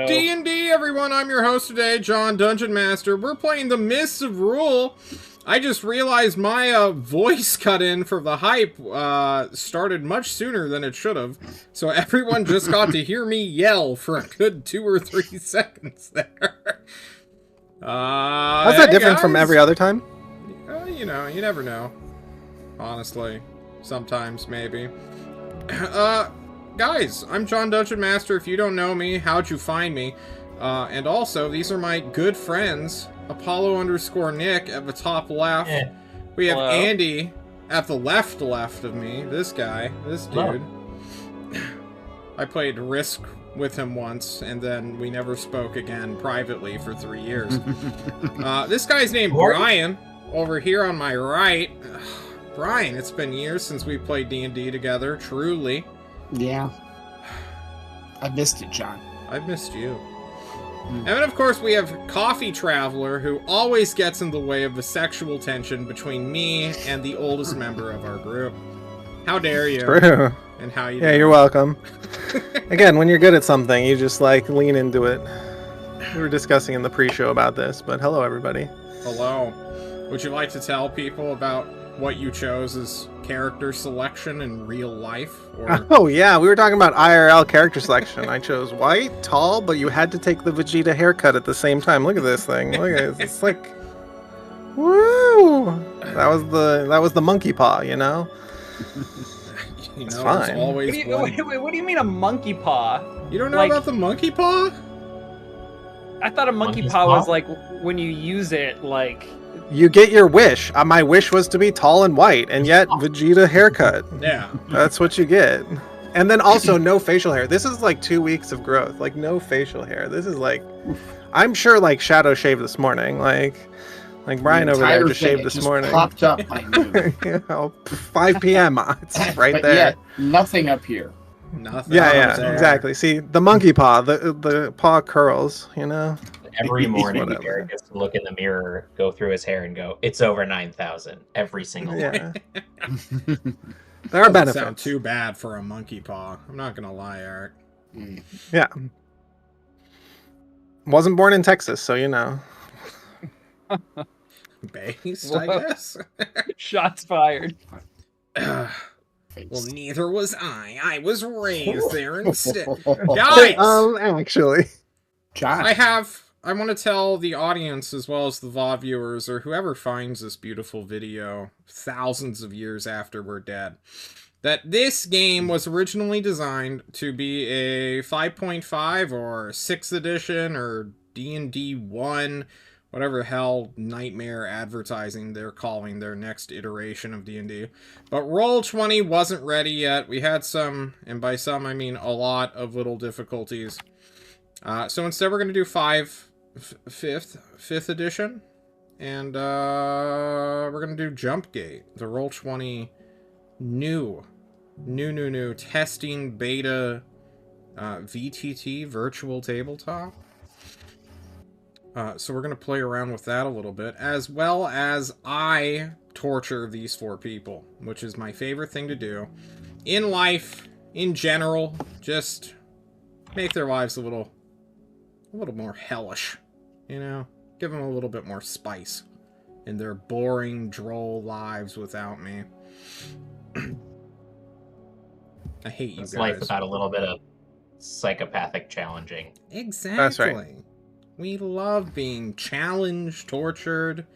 D&D, everyone. I'm your host today, John Dungeon Master. We're playing the Mists of Rule. I just realized my voice cut in for the hype started much sooner than it should have. So everyone just got to hear me yell for a good 2 or 3 seconds there. How's that different from every other time? You know, you never know. Honestly. Sometimes, maybe. Guys, I'm John Dungeon Master. If you don't know me, how'd you find me? And also, these are my good friends, Apollo_Nick at the top left. Yeah. We have Hello. Andy at the left of me. This guy, this dude. I played Risk with him once, and then we never spoke again privately for 3 years. This guy's named Brian, over here on my right. Brian, it's been years since we played D&D together, truly. Yeah. I missed it, John. I've missed you. And then, of course, we have Coffee Traveler, who always gets in the way of the sexual tension between me and the oldest member of our group. How dare you? True. And how you Yeah, you're welcome. Again, when you're good at something, you just, like, lean into it. We were discussing in the pre-show about this, but hello, everybody. Hello. Would you like to tell people about what you chose as character selection in real life? Or... Oh, yeah, we were talking about IRL character selection. I chose white, tall, but you had to take the Vegeta haircut at the same time. Look at this thing. Look at this. It's like, woo! That was the monkey paw, you know? You know, it's fine. Always what do you mean a monkey paw? You don't know about the monkey paw? I thought a monkey paw was like when you use it, like... You get your wish. My wish was to be tall and white, and yet Vegeta haircut. Yeah. That's what you get. And then also no facial hair. This is like 2 weeks of growth. Like no facial hair. This is like, I'm sure like shadow shaved this morning. Like Brian over there just shaved this morning. Popped up my mood. You know, 5 p.m. It's right but there. Yet, nothing up here. Nothing. Yeah, exactly. See, the monkey paw, the paw curls, you know? Every morning, Eric gets to look in the mirror, go through his hair, and go, "It's over 9,000." Every single morning. There are benefits. Sound too bad for a monkey paw. I'm not gonna lie, Eric. Yeah. Wasn't born in Texas, so you know. Based, I guess. Shots fired. Well, neither was I. I was raised there instead. Guys! Actually. John. I want to tell the audience, as well as the VOD viewers, or whoever finds this beautiful video thousands of years after we're dead, that this game was originally designed to be a 5.5 or 6th edition or D&D 1, whatever the hell nightmare advertising they're calling their next iteration of D&D. But Roll20 wasn't ready yet. We had some, and by some I mean a lot of little difficulties. So instead we're going to do 5th edition, and we're going to do Jumpgate, the Roll20 new testing beta VTT, virtual tabletop. So we're going to play around with that a little bit, as well as I torture these 4 people, which is my favorite thing to do. In life, in general, just make their lives a little more hellish, you know? Give them a little bit more spice in their boring, droll lives without me. I hate you guys. Life without a little bit of psychopathic challenging. Exactly. That's right. We love being challenged, tortured,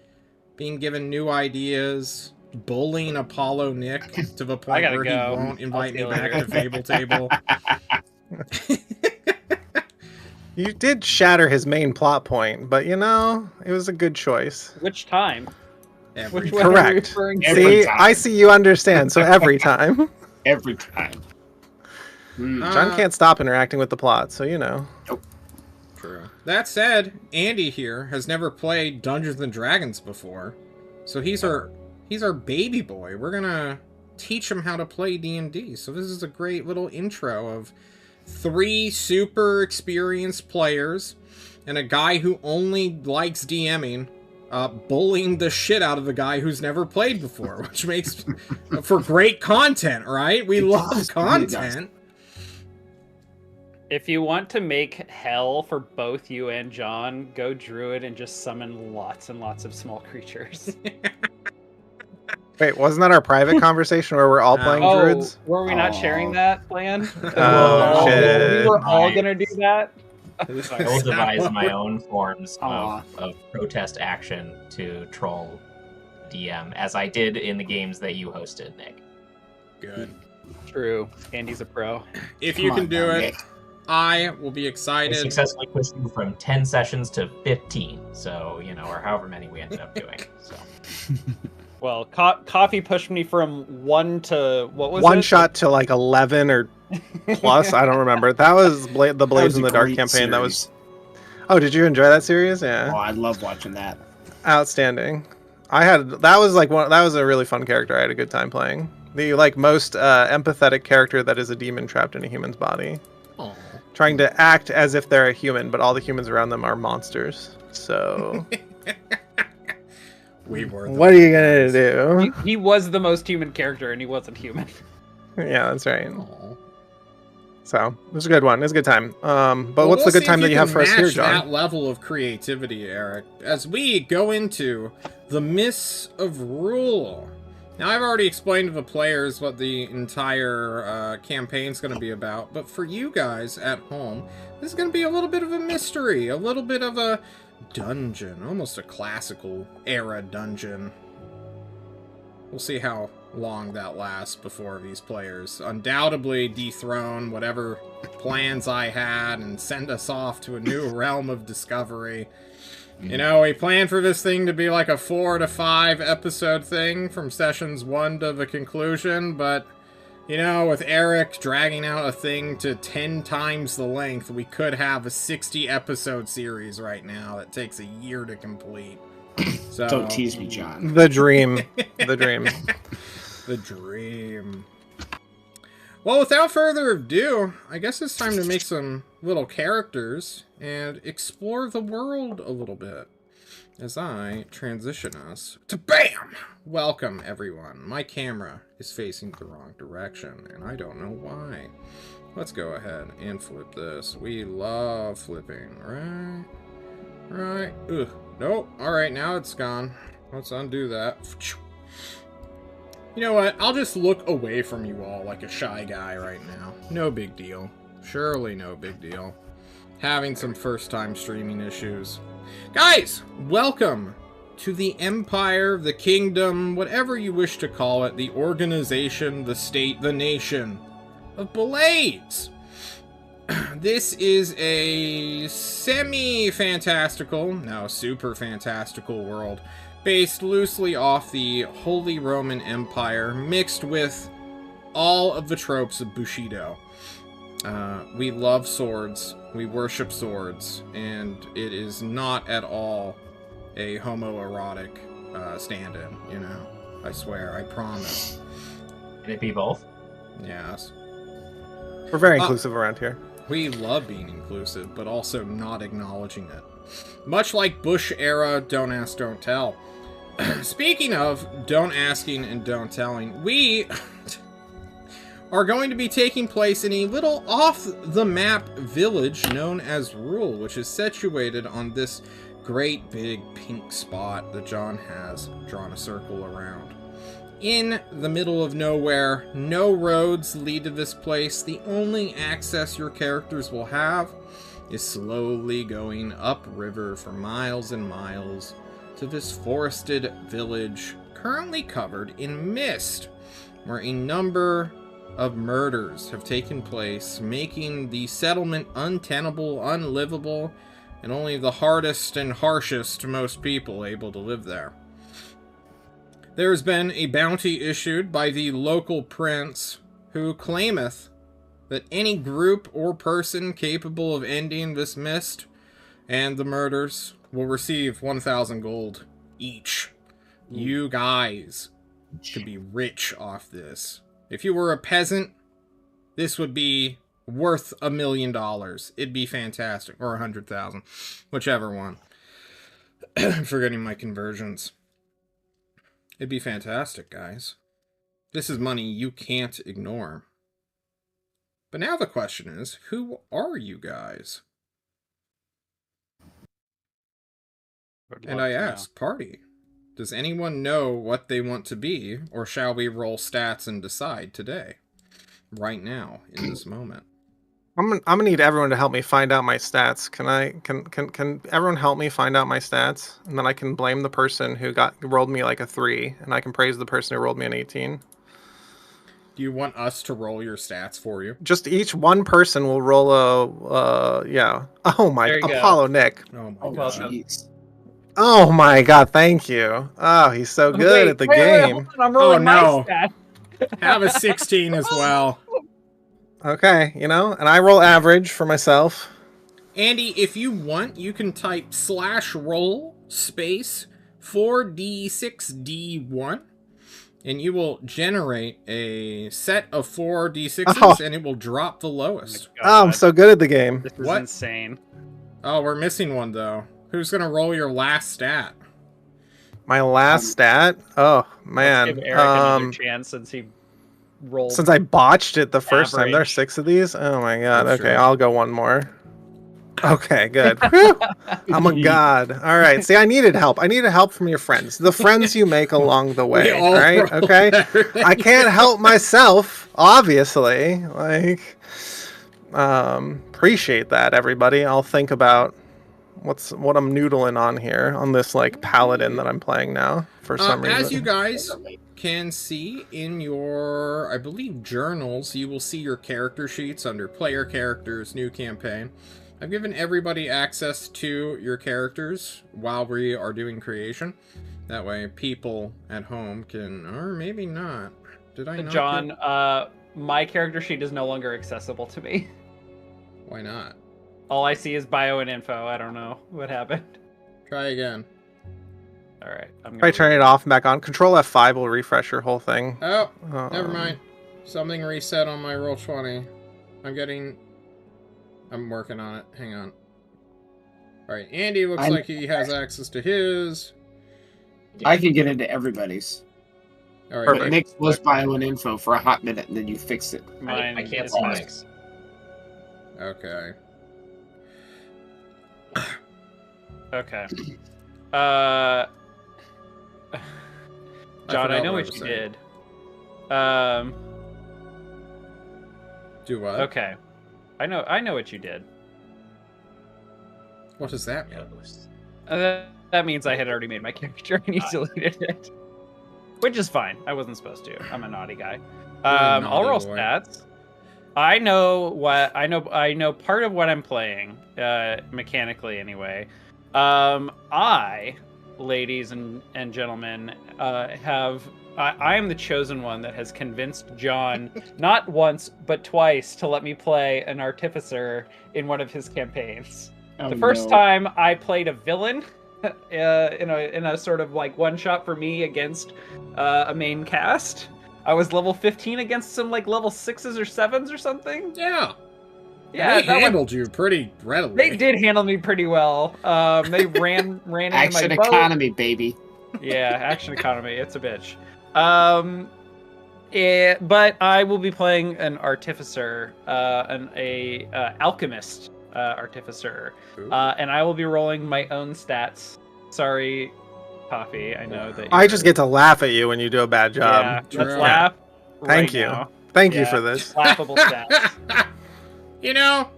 being given new ideas, bullying Apollo Nick to the point where he won't invite me back to Fable Table. You did shatter his main plot point, but you know, it was a good choice. Which time? Which one correct. See, I see you understand, so every time. Every time. John can't stop interacting with the plot, so you know. Nope. True. That said, Andy here has never played Dungeons and Dragons before, so he's our baby boy. We're gonna teach him how to play D&D. So this is a great little intro of 3 super experienced players and a guy who only likes DMing, bullying the shit out of the guy who's never played before, which makes for great content, right? We love content. If you want to make hell for both you and John, go druid and just summon lots and lots of small creatures. Wait, wasn't that our private conversation where we're all playing druids? Were we not sharing that plan? Oh, shit. We were all gonna do that. I will devise my own forms of protest action to troll DM, as I did in the games that you hosted, Nick. Good. True. Andy's a pro. If you can do it, I will be I excited. successfully pushed you from 10 sessions to 15, so, or however many we ended up doing. So. Well, Coffee pushed me from 1 to, what was it? One shot to like 11 or plus, I don't remember. That was the Blades in the Dark campaign. Series. That was... Oh, did you enjoy that series? Yeah. Oh, I love watching that. Outstanding. That was a really fun character. I had a good time playing. The most empathetic character that is a demon trapped in a human's body. Aww. Trying to act as if they're a human, but all the humans around them are monsters. So We were. What are you gonna do? He was the most human character, and he wasn't human. Yeah, that's right. Aww. So it was a good one. It was a good time. But Well, what's we'll the good see time if that you have can for us here, match John? That level of creativity, Eric, as we go into the Mists of Rule. Now, I've already explained to the players what the entire campaign's going to be about, but for you guys at home, this is going to be a little bit of a mystery, a little bit of a dungeon, almost a classical era dungeon. We'll see how long that lasts before these players undoubtedly dethrone whatever plans I had and send us off to a new realm of discovery. We planned for this thing to be like a 4 to 5 episode thing from sessions 1 to the conclusion, but, with Eric dragging out a thing to 10 times the length, we could have a 60 episode series right now that takes a year to complete. So, Don't tease me, John. The dream. The dream. The dream. Well, without further ado, I guess it's time to make some little characters and explore the world a little bit as I transition us to BAM! Welcome, everyone. My camera is facing the wrong direction, and I don't know why. Let's go ahead and flip this. We love flipping, right? Right. Ugh. Nope. Alright, now it's gone. Let's undo that. You know what? I'll just look away from you all like a shy guy right now. No big deal. Surely no big deal. Having some first-time streaming issues. Guys, welcome to the Empire, the Kingdom, whatever you wish to call it, the organization, the state, the nation of Blades. This is a semi-fantastical, no, super-fantastical world based loosely off the Holy Roman Empire, mixed with all of the tropes of Bushido. We love swords, we worship swords, and it is not at all a homoerotic stand-in, I swear, I promise. Can it be both? Yes. We're very inclusive around here. We love being inclusive, but also not acknowledging it. Much like Bush-era Don't Ask, Don't Tell. Speaking of don't asking and don't telling, we are going to be taking place in a little off-the-map village known as Rule, which is situated on this great big pink spot that John has drawn a circle around. In the middle of nowhere, no roads lead to this place. The only access your characters will have is slowly going upriver for miles and miles to this forested village currently covered in mist, where a number of murders have taken place, making the settlement untenable, unlivable, and only the hardest and harshest to most people able to live there. There has been a bounty issued by the local prince, who claimeth that any group or person capable of ending this mist and the murders will receive 1,000 gold each. You guys could be rich off this. If you were a peasant, this would be worth $1 million. It'd be fantastic. Or 100,000. Whichever one. I'm forgetting my conversions. It'd be fantastic, guys. This is money you can't ignore. But now the question is, who are you guys? Would And love I to know. ask, party, does anyone know what they want to be, or shall we roll stats and decide today? Right now, in this moment. I'm gonna need everyone to help me find out my stats. Can everyone help me find out my stats, and then I can blame the person who rolled me like a 3, and I can praise the person who rolled me an 18. Do you want us to roll your stats for you? Just each one person will roll a yeah. Oh my, There you go. Apollo Nick. Oh my Oh, god. jeez. Oh my god, thank you. Oh, he's so good at the game. Hold on, I'm rolling no. my stat. Have a 16 as well. Okay, you know, and I roll average for myself. Andy, if you want, you can type /roll space 4d6d1, and you will generate a set of 4d6s, and it will drop the lowest. Oh, I'm so good at the game. This is What? insane. Oh, we're missing one, though. Who's going to roll your last stat? My last stat? Oh, man. Let's give Eric another chance since he rolled. Since I botched it the first time, there are Average. 6 of these? Oh my god. Oh, Okay, sure. I'll go one more. Okay, good. Whew. I'm a god. All right. See, I needed help. I needed help from your friends. The friends you make along the way, all right? rolled Okay? better than I can't help myself, obviously. Like, appreciate that, everybody. I'll think about what I'm noodling on here on this like paladin that I'm playing now for some reason. As you guys can see in your, I believe, journals, you will see your character sheets under player characters, new campaign. I've given everybody access to your characters while we are doing creation. That way people at home can, or maybe not. Did I not? John, my character sheet is no longer accessible to me. Why not? All I see is bio and info. I don't know what happened. Try again. All right, I'm Try gonna turn it off and back on. Control F5 will refresh your whole thing. Oh, never mind. Something reset on my Roll20. I'm working on it. Hang on. Alright, Andy looks like he has access to his. I can get into everybody's. Alright, But Nick's was bio and info for a hot minute, and then you fixed it. Mine I can't is see fine. Nick's. okay. Okay. John, forgot I know what I what was you saying. did. Do what? Okay. I know what you did. What does that mean? That means I had already made my character and you deleted it. Which is fine. I wasn't supposed to. I'm a naughty guy. I'll naughty roll boy. stats. I know part of what I'm playing, mechanically anyway. I, ladies and gentlemen, I am the chosen one that has convinced John not once but twice to let me play an artificer in one of his campaigns. The first time I played a villain in a sort of like one shot for me against a main cast. I was level 15 against some like level 6s or 7s or something. Yeah. Yeah, They handled you pretty readily. They did handle me pretty well. They ran into my Action boat. economy, baby. Yeah, action economy. It's a bitch. But I will be playing an artificer, an alchemist artificer, and I will be rolling my own stats. Sorry, Coffee. I know that. I just get to laugh at you when you do a bad job. Yeah, True. let's laugh. Thank right you. now. Thank you Yeah, for this. Laughable stats. You know,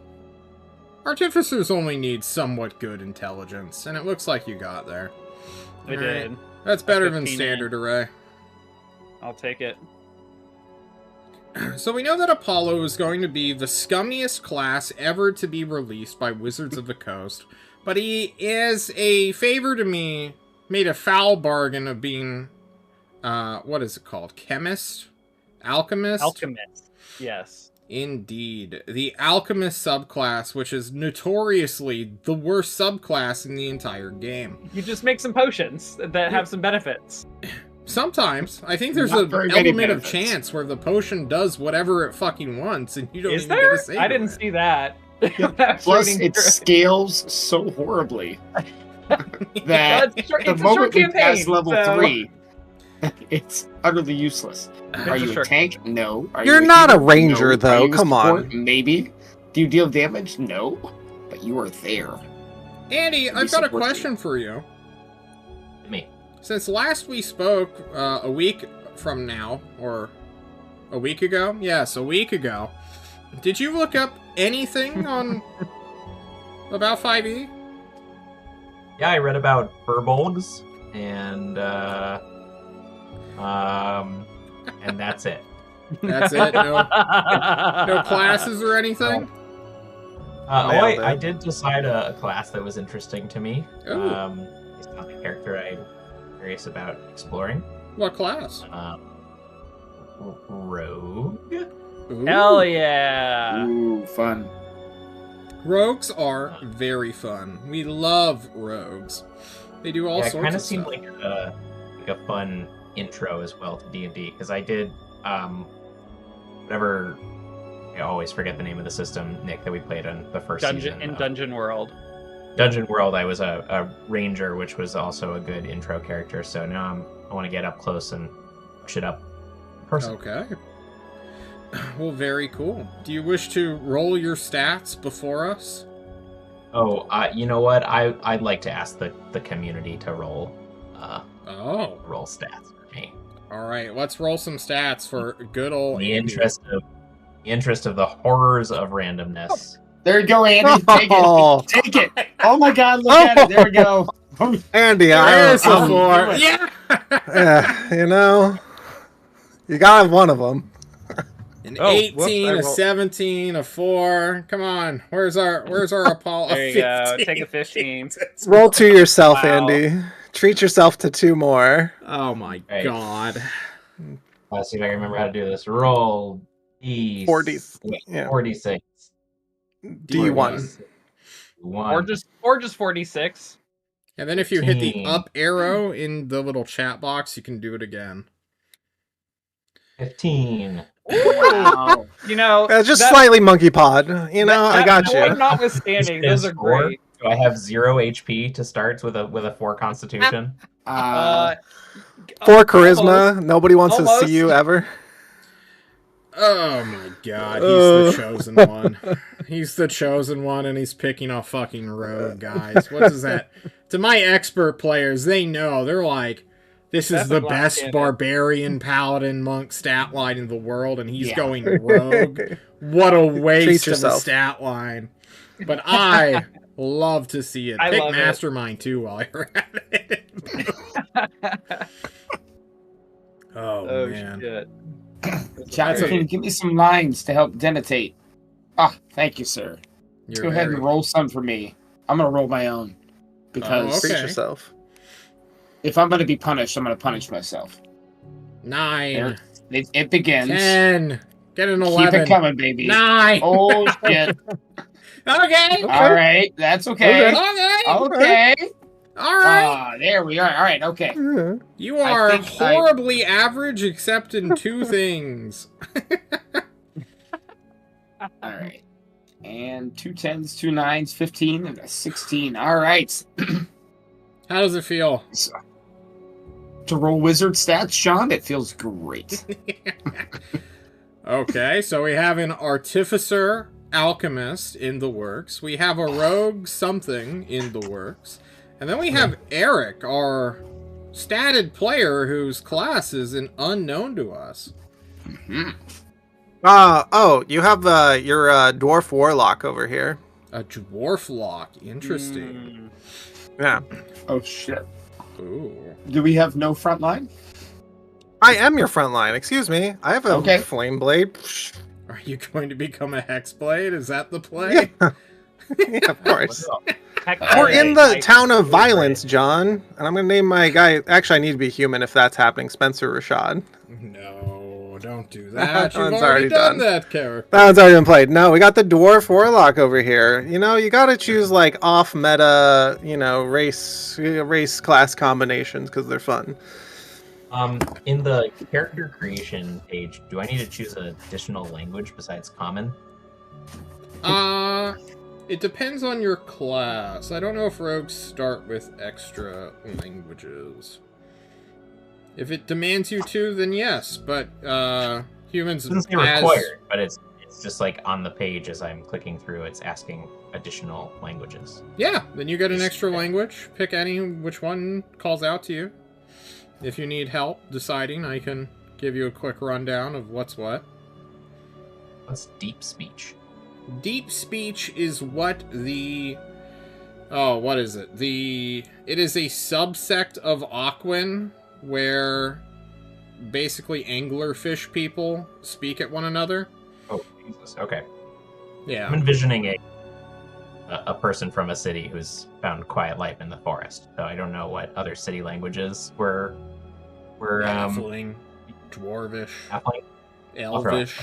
artificers only need somewhat good intelligence, and it looks like you got there. I Alright. did. That's better than 15 standard array. I'll take it. So we know that Apollo is going to be the scummiest class ever to be released by Wizards of the Coast, but he is a favor to me, made a foul bargain of being, what is it called? Chemist? Alchemist? Alchemist. Yes. Indeed. The Alchemist subclass, which is notoriously the worst subclass in the entire game. You just make some potions that have some benefits. Sometimes. I think there's Not an very many element of benefits. chance where the potion does whatever it fucking wants, and you don't Is even there? get a save. I didn't on it. see that. Plus, it scales so horribly that It's a the short moment we campaign, pass level so- 3, It's utterly useless. Are you a tank? No. Are You're you not a healer? ranger, No. though. Are you a Come support? on. Maybe. Do you deal damage? No. But you are there. Andy, I've got a question for you. Me. Since last we spoke, a week from now, or a week ago? Yes, a week ago. Did you look up anything on about 5e? Yeah, I read about Furbolgs, and that's it. That's it? No classes or anything? I did decide a class that was interesting to me. Ooh. It's not a character I'm curious about exploring. What class? Rogue. Ooh. Hell yeah! Ooh, fun. Rogues are very fun. We love rogues. They do all sorts of stuff. It kind of seemed like a fun intro as well to D&D, because I did whatever. I always forget the name of the system, Nick, that we played on the first season. In Dungeon World. Dungeon World, I was a ranger, which was also a good intro character. So now I want to get up close and push it up. Okay. Well, very cool. Do you wish to roll your stats before us? Oh, you know what? I'd like to ask the community to roll. Roll stats for me. All right, let's roll some stats for good old. In the interest of the horrors of randomness. There you go, Andy. Take it. Take it. Oh my God, look at it. There we go. Andy, There's a I'm 4. Yeah. yeah, you know, you gotta have one of them. An Oh, 18, whoops, I a rolled- 17, a 4. Come on, where's our Apollo? There you go. Take a 15. Roll 2 yourself, Wow. Andy. Treat yourself to 2 more. Oh my Right. God. Let's see if I can remember how to do this. Roll D 40. Yeah. 46. D1. Or just 46. And then if you hit the 15. up arrow in the little chat box, you can do it again. 15. Wow. You know, Just slightly monkey pod. You know, I got That you. notwithstanding, those are great. Do I have 0 HP to start with a 4 Constitution? 4 charisma. Almost. Nobody wants to Almost. see you ever. Oh my God, he's the chosen one. He's the chosen one, and he's picking a fucking rogue, guys. What is that? To my expert players, they know. They're like, this is That's the a black best cannon. barbarian paladin monk stat line in the world, and he's Yeah. going rogue. What a waste of a yourself. stat line. But I love to see it. I Pick love it. Mastermind too while you're at it. Oh, man. Shit. Johnson, can you give me some lines to help denotate? Ah, thank you, sir. Let's You're go ahead very- and roll some for me. I'm going to roll my own. Because Okay. Treat yourself. if I'm going to be punished, I'm going to punish myself. 9. It begins. 10. Get an 11. Keep it coming, baby. 9. Oh, shit. Okay. All right. That's okay. Okay. Okay. All right. Ah, there we are. All right. Okay. Yeah. You are think I- horribly average except in 2 things. All right. And 2 10s, 2 9s, 15, and a 16. All right. How does it feel? To roll wizard stats, Sean, it feels great. Okay, so we have an artificer alchemist in the works. We have a rogue something in the works. And then we have Eric, our statted player whose class is an unknown to us. You have your dwarf warlock over here. A dwarf lock. Interesting. Yeah. Oh, shit. Ooh. Do we have no front line? I am your front line. Excuse me. I have a Okay. flame blade. Are you going to become a hexblade? Is that the play? Yeah. Yeah, of course. Heck, We're in the like, town of violence, John. And I'm going to name my guy... Actually, I need to be human if that's happening. Spencer Rashad. No, don't do that. You've one's already already done done. that character. That one's already been played. No, we got the dwarf warlock over here. You know, you got to choose like off-meta, race class combinations because they're fun. In the character creation page, do I need to choose an additional language besides common? It depends on your class. I don't know if rogues start with extra languages. If it demands you to, then yes. But humans It doesn't say required, but it's just like on the page as I'm clicking through, it's asking additional languages. Yeah, then you get an extra language. Pick any which one calls out to you. If you need help deciding, I can give you a quick rundown of what's what. What's deep speech? Deep speech is what the... Oh, what is it? It is a subsect of Aquan where basically anglerfish people speak at one another. Oh, Jesus. Okay. Yeah. I'm envisioning a person from a city who's found quiet life in the forest. So I don't know what other city languages were Halfling, Dwarvish, halfling? Elvish.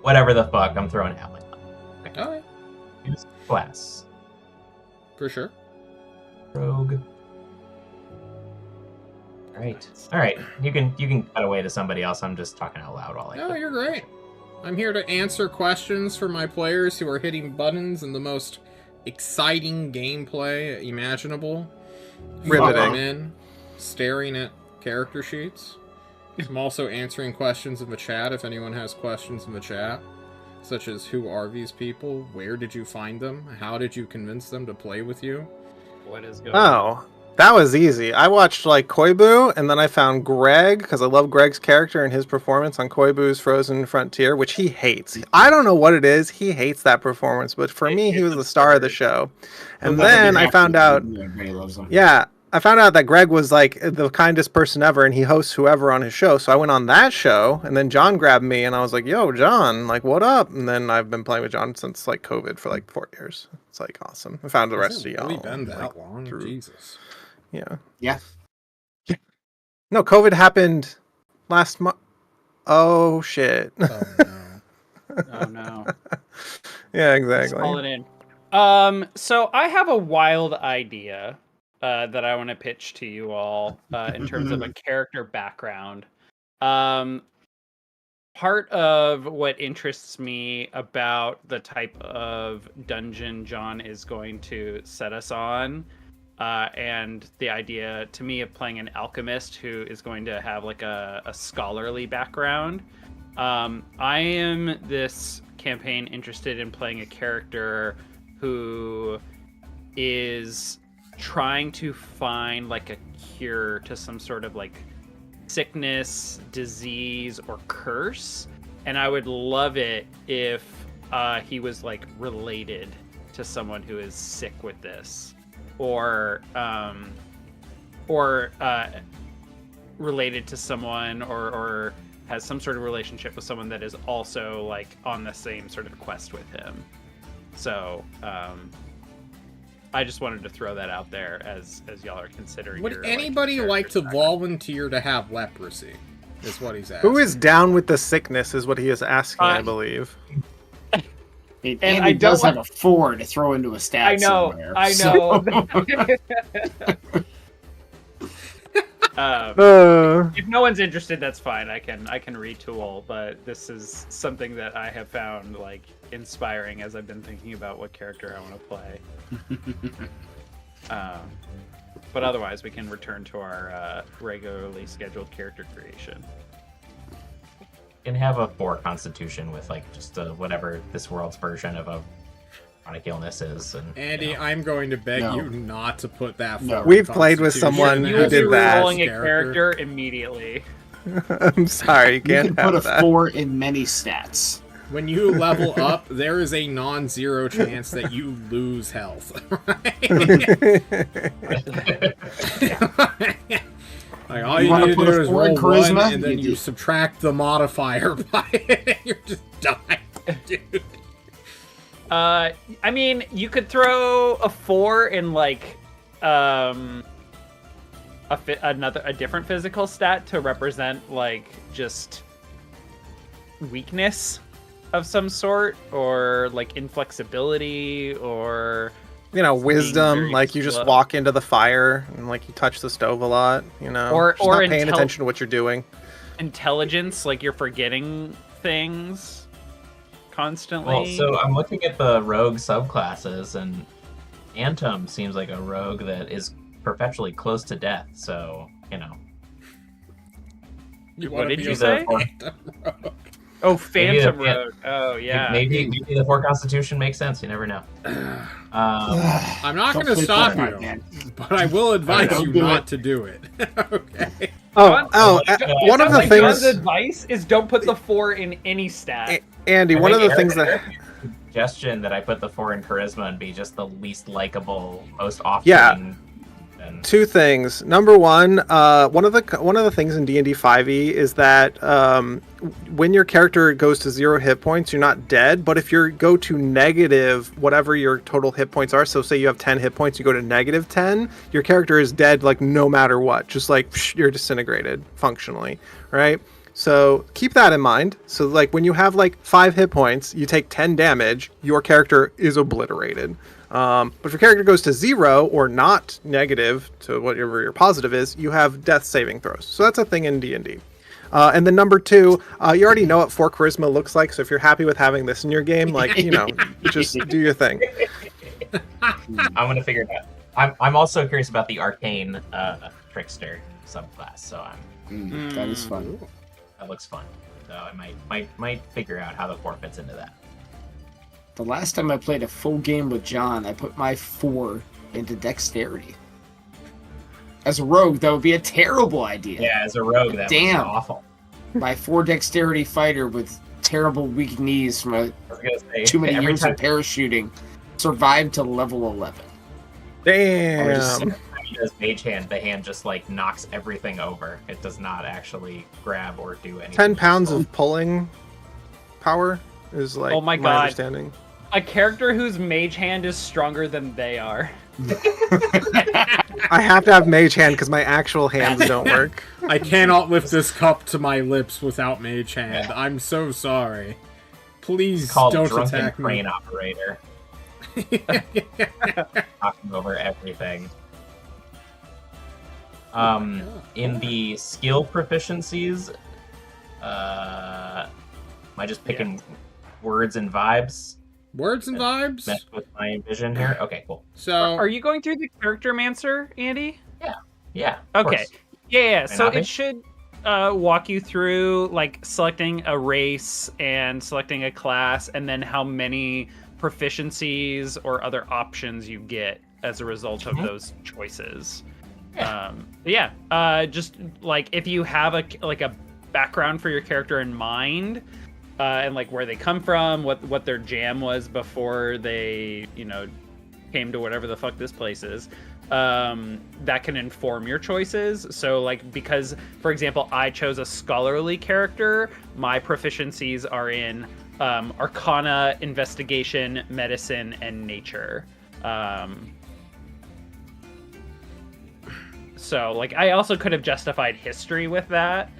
Whatever the fuck, I'm throwing halfling. Okay. Alright, Use class. for sure. Rogue. Alright. You can cut away to somebody else. I'm just talking out loud while I No, you're great. I'm here to answer questions for my players who are hitting buttons in the most exciting gameplay imaginable. Riveting. I'm in, staring at character sheets. I'm also answering questions in the chat if anyone has questions in the chat. Such as, who are these people? Where did you find them? How did you convince them to play with you? What is going on? Oh, that was easy. I watched like Koibu, and then I found Greg because I love Greg's character and his performance on Koibu's Frozen Frontier, which he hates. I don't know what it is. He hates that performance, but for me, he was the star of the show. And then I found out, I found out that Greg was like the kindest person ever, and he hosts whoever on his show. So I went on that show, and then John grabbed me, and I was like, "Yo, John, like, what up?" And then I've been playing with John since like COVID for like 4 years. It's like awesome. I found the rest of y'all. Really been that like, long? through- Jesus. Yeah. Yeah. No, COVID happened last month. Oh shit. Oh no. Oh no. Yeah, Let's exactly. call it in. So I have a wild idea that I want to pitch to you all in terms of a character background. Part of what interests me about the type of dungeon John is going to set us on, and the idea to me of playing an alchemist who is going to have like a scholarly background. I am this campaign interested in playing a character who is trying to find like a cure to some sort of like sickness, disease, or curse, and I would love it if he was like related to someone who is sick with this, or related to someone, or has some sort of relationship with someone that is also like on the same sort of quest with him. So I just wanted to throw that out there as y'all are considering. Would your, anybody character like to background. volunteer to have leprosy? Is what he's asking. Who is down with the sickness is what he is asking, I Uh, believe. And I he don't does have want- a 4 to throw into a stat I know, somewhere. I so- Uh, If no one's interested, that's fine. I can retool, but this is something that I have found like inspiring as I've been thinking about what character I want to play. But otherwise, we can return to our regularly scheduled character creation. You can have a 4 constitution with like just whatever this world's version of a chronic illness is. And Andy, you know. I'm going to beg No. you not to put that. No. forward We've played with Constitution someone as who You will did be that. rolling a character immediately. I'm sorry, you You can't can put have a that. 4 in many stats. When you level up, there is a non-zero chance that you lose health. Like, all You you wanna need to put a do is 4 in roll charisma? one, and then You you do. subtract the modifier by it, and you're just dying, dude. I mean, you could throw a 4 in like a different physical stat to represent like just weakness of some sort, or like inflexibility, or You know, being wisdom, very like you just slow. walk into the fire and like you touch the stove a lot, you know. Or- just or not paying intel- attention to what you're doing. intelligence, like you're forgetting things constantly. Well, so I'm looking at the rogue subclasses, and Antum seems like a rogue that is perpetually close to death. So you know, You What wanna did be you a say? phantom rogue. Oh, Phantom the- Rogue. Oh, yeah. Maybe the 4 Constitution makes sense. You never know. I'm not Don't going to play stop Fortnite, you, man. but I will advise Don't you do not it. to do it. Okay. One of the Like things, John's advice is don't put the 4 in any stat. Andy, I one of think the things that, suggestion that I put the 4 in charisma and be just the least likable, most off. Yeah. Two things. Number one, one of the things in D&D 5e is that when your character goes to 0 hit points, you're not dead. But if you go to negative, whatever your total hit points are, so say you have 10 hit points, you go to negative 10, your character is dead like no matter what. Just like you're disintegrated functionally, right? So keep that in mind. So like when you have like 5 hit points, you take 10 damage, your character is obliterated. But if your character goes to 0 or not negative to whatever your positive is, you have death saving throws. So that's a thing in D&D. And then number 2, you already know what 4 charisma looks like. So if you're happy with having this in your game, like, just do your thing. I'm gonna figure it out. I'm also curious about the arcane trickster subclass. So That is fun. that looks fun. So I might figure out how the 4 fits into that. The last time I played a full game with John, I put my 4 into dexterity. As a rogue, that would be a terrible idea. Yeah, as a rogue, that Damn. was awful. My 4 dexterity fighter with terrible weak knees from I was gonna say, too many every years time of parachuting survived to level 11. Damn. he does mage hand, the hand just like knocks everything over. It does not actually grab or do anything. 10 pounds of pulling power is like Oh my my God. understanding. A character whose mage hand is stronger than they are. I have to have mage hand because my actual hands don't work. I cannot lift this cup to my lips without mage hand. I'm so sorry. Please It's called don't drunken attack me. crane operator. Knocking over everything. In the skill proficiencies, am I just picking words and vibes? Words and vibes. Mess with my vision here. Okay, cool. So Are you going through the character mancer, Andy? Yeah. of Okay. course. Yeah. May So not be. it should walk you through like selecting a race and selecting a class, and then how many proficiencies or other options you get as a result of those choices. Just like if you have a background for your character in mind, and like where they come from, what their jam was before they came to whatever the fuck this place is, that can inform your choices. So like, because for example I chose a scholarly character, my proficiencies are in arcana, investigation, medicine, and nature. So like I also could have justified history with that,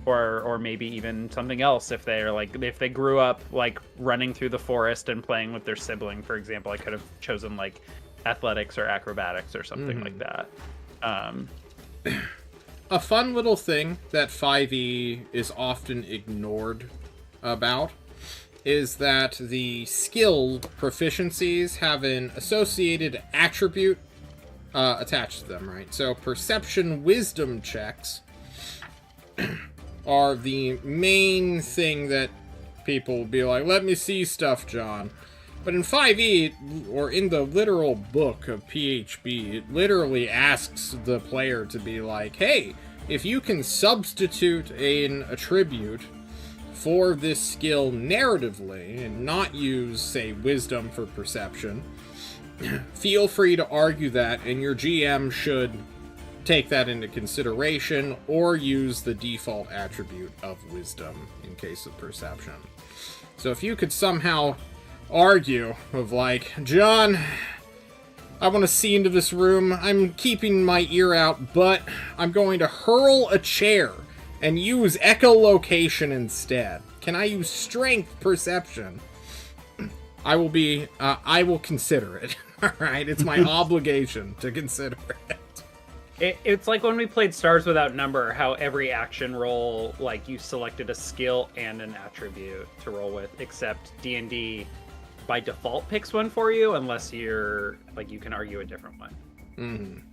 or maybe even something else if they grew up like running through the forest and playing with their sibling, for example. I could have chosen like athletics or acrobatics or something like that. a fun little thing that 5e is often ignored about is that the skill proficiencies have an associated attribute attached to them, right? So perception wisdom checks are the main thing that people will be like, let me see stuff, John. But in 5e, or in the literal book of PHB, it literally asks the player to be like, hey, if you can substitute an attribute for this skill narratively and not use, say, wisdom for perception, feel free to argue that, and your GM should take that into consideration or use the default attribute of wisdom in case of perception. So if you could somehow argue of like, John, I want to see into this room, I'm keeping my ear out, but I'm going to hurl a chair and use echolocation instead. Can I use strength perception? I will consider it. All right, it's my obligation to consider it. It's like when we played Stars Without Number, how every action roll, like, you selected a skill and an attribute to roll with, except D&D by default picks one for you, unless you're, like, you can argue a different one.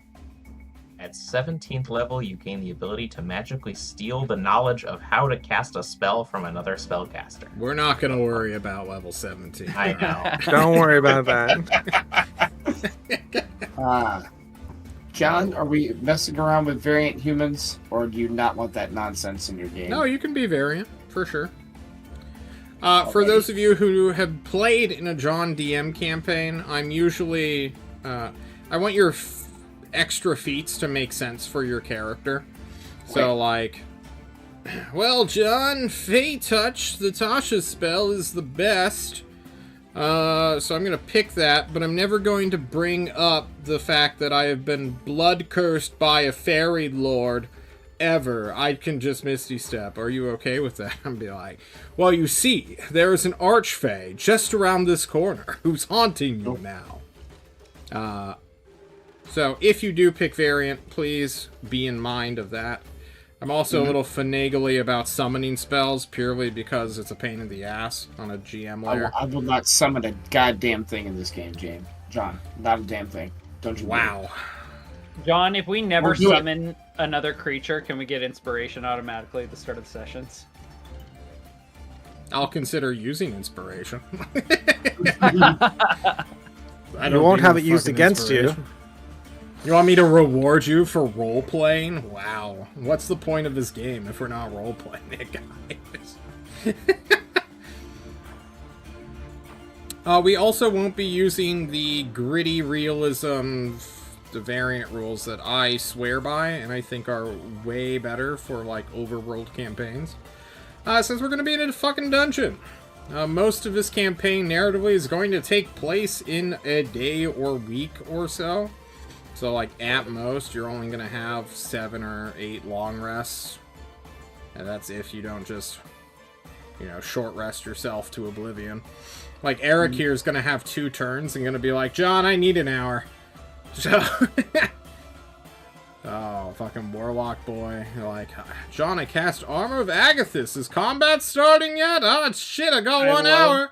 At 17th level, you gain the ability to magically steal the knowledge of how to cast a spell from another spellcaster. We're not going to worry about level 17. I know. Don't worry about that. John, are we messing around with variant humans, or do you not want that nonsense in your game? No, you can be variant, for sure. For those of you who have played in a John DM campaign, I'm usually... I want your extra feats to make sense for your character. So, like... Well, John, Fey Touch, the Tasha spell, is the best. So I'm going to pick that, but I'm never going to bring up the fact that I have been blood cursed by a fairy lord ever. I can just Misty Step. Are you okay with that? I'm be like, well, you see, there is an archfey just around this corner who's haunting you now. So if you do pick variant, please be in mind of that. I'm also a little finagly about summoning spells purely because it's a pain in the ass on a GM layer. I will not summon a goddamn thing in this game, John. Not a damn thing. Don't you? Wow. John, if we never summon another creature, can we get inspiration automatically at the start of the sessions? I'll consider using inspiration. You won't have it used against you. You want me to reward you for role-playing? Wow. What's the point of this game if we're not role-playing it, guys? We also won't be using the gritty realism, the variant rules that I swear by, and I think are way better for, like, overworld campaigns. Since we're going to be in a fucking dungeon. Most of this campaign, narratively, is going to take place in a day or week or so. So, like, at most, you're only going to have 7 or 8 long rests. And that's if you don't just, you know, short rest yourself to oblivion. Like, Eric here is going to have 2 turns and going to be like, John, I need an hour. So, oh, fucking Warlock boy. You're like, John, I cast Armor of Agathis. Is combat starting yet? Oh, shit, I got 1 hour.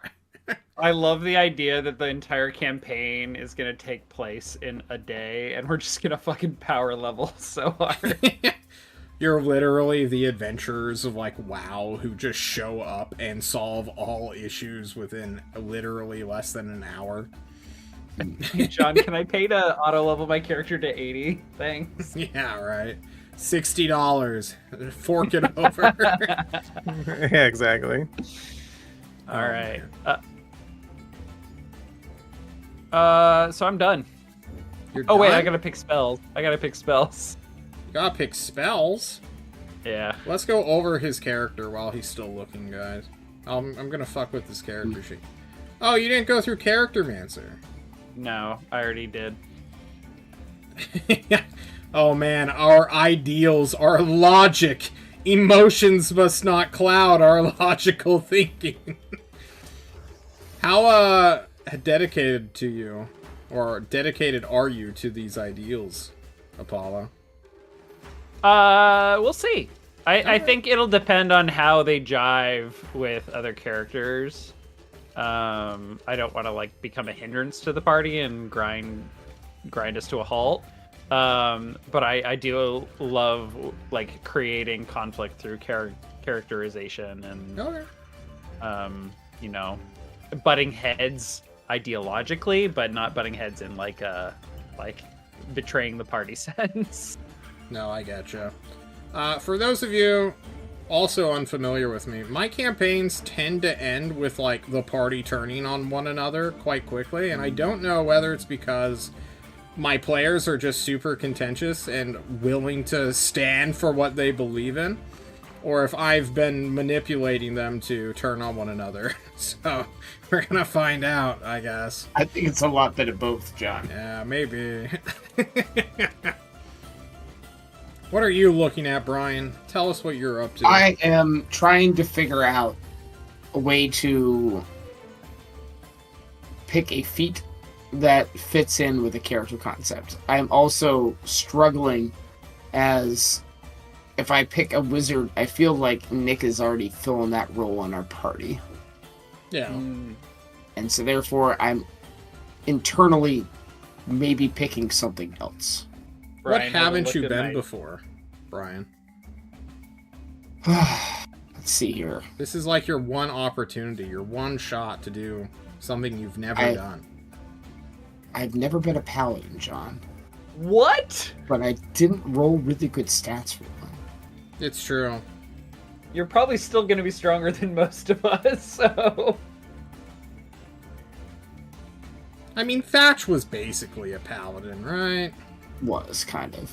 I love the idea that the entire campaign is going to take place in a day, and we're just going to fucking power level so hard. You're literally the adventurers of, like, WoW who just show up and solve all issues within literally less than an hour. John, can I pay to auto-level my character to 80? Thanks. Yeah, right. $60. Fork it over. Yeah, exactly. All right. So I'm done. You're Oh, wait, done? I gotta pick spells. You gotta pick spells? Yeah. Let's go over his character while he's still looking, guys. I'm gonna fuck with this character sheet. Oh, you didn't go through Character Mancer. No, I already did. Oh man, our ideals, our logic, emotions must not cloud our logical thinking. How dedicated to you, or dedicated are you to these ideals, Apollo? We'll see. I think it'll depend on how they jive with other characters. I don't want to like become a hindrance to the party and grind us to a halt. But I do love like creating conflict through characterization and you know, butting heads ideologically, but not butting heads in like betraying the party sense. No, I gotcha. For those of you also unfamiliar with me, my campaigns tend to end with, like, the party turning on one another quite quickly, and I don't know whether it's because my players are just super contentious and willing to stand for what they believe in, or if I've been manipulating them to turn on one another. So, we're gonna find out, I guess. I think it's a lot bit of both, John. Yeah, maybe. What are you looking at, Brian? Tell us what you're up to. I am trying to figure out a way to pick a feat that fits in with the character concept. I'm also struggling as if I pick a wizard, I feel like Nick is already filling that role in our party. Yeah. And so therefore I'm internally maybe picking something else. What Brian has a haven't look you good been night. before, Brian? Let's see here. This is like your one opportunity, your one shot to do something you've never done. I've never been a paladin, John, What? but I didn't roll really good stats for one. It's true. You're probably still going to be stronger than most of us, so... I mean, Thatch was basically a paladin, right? Was kind of.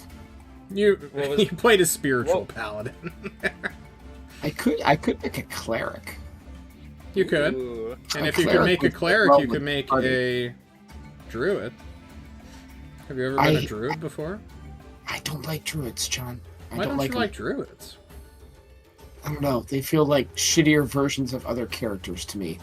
You What was- you played a spiritual Whoa. paladin. I could pick a cleric. You could. Ooh. And A if you could cleric make a would cleric, roll you could with make party. a druid. Have you ever been a druid before? I don't like druids, John. I Why don't don't you them. like druids? I don't know. They feel like shittier versions of other characters to me.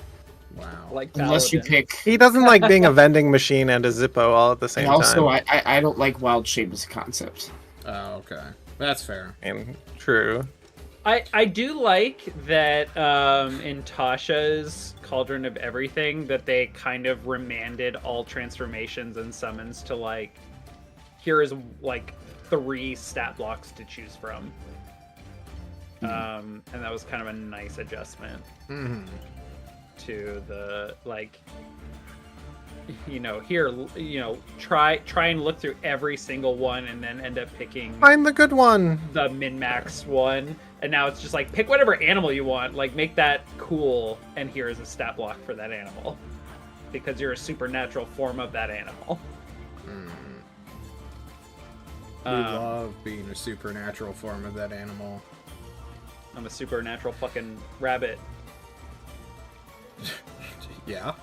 Wow. Like Unless you paladin. pick. He doesn't like being a vending machine and a Zippo all at the same And also, time. I don't like wild shape as a concept. Oh, okay. That's fair. And true. I do like that in Tasha's Cauldron of Everything that they kind of remanded all transformations and summons to like, here is like 3 stat blocks to choose from. And that was kind of a nice adjustment Mhm. to the like, here, try and look through every single one and then end up picking Find the good one. the min-max one, and now it's just like pick whatever animal you want, like make that cool, and here is a stat block for that animal because you're a supernatural form of that animal. We love being a supernatural form of that animal. I'm a supernatural fucking rabbit. Yeah.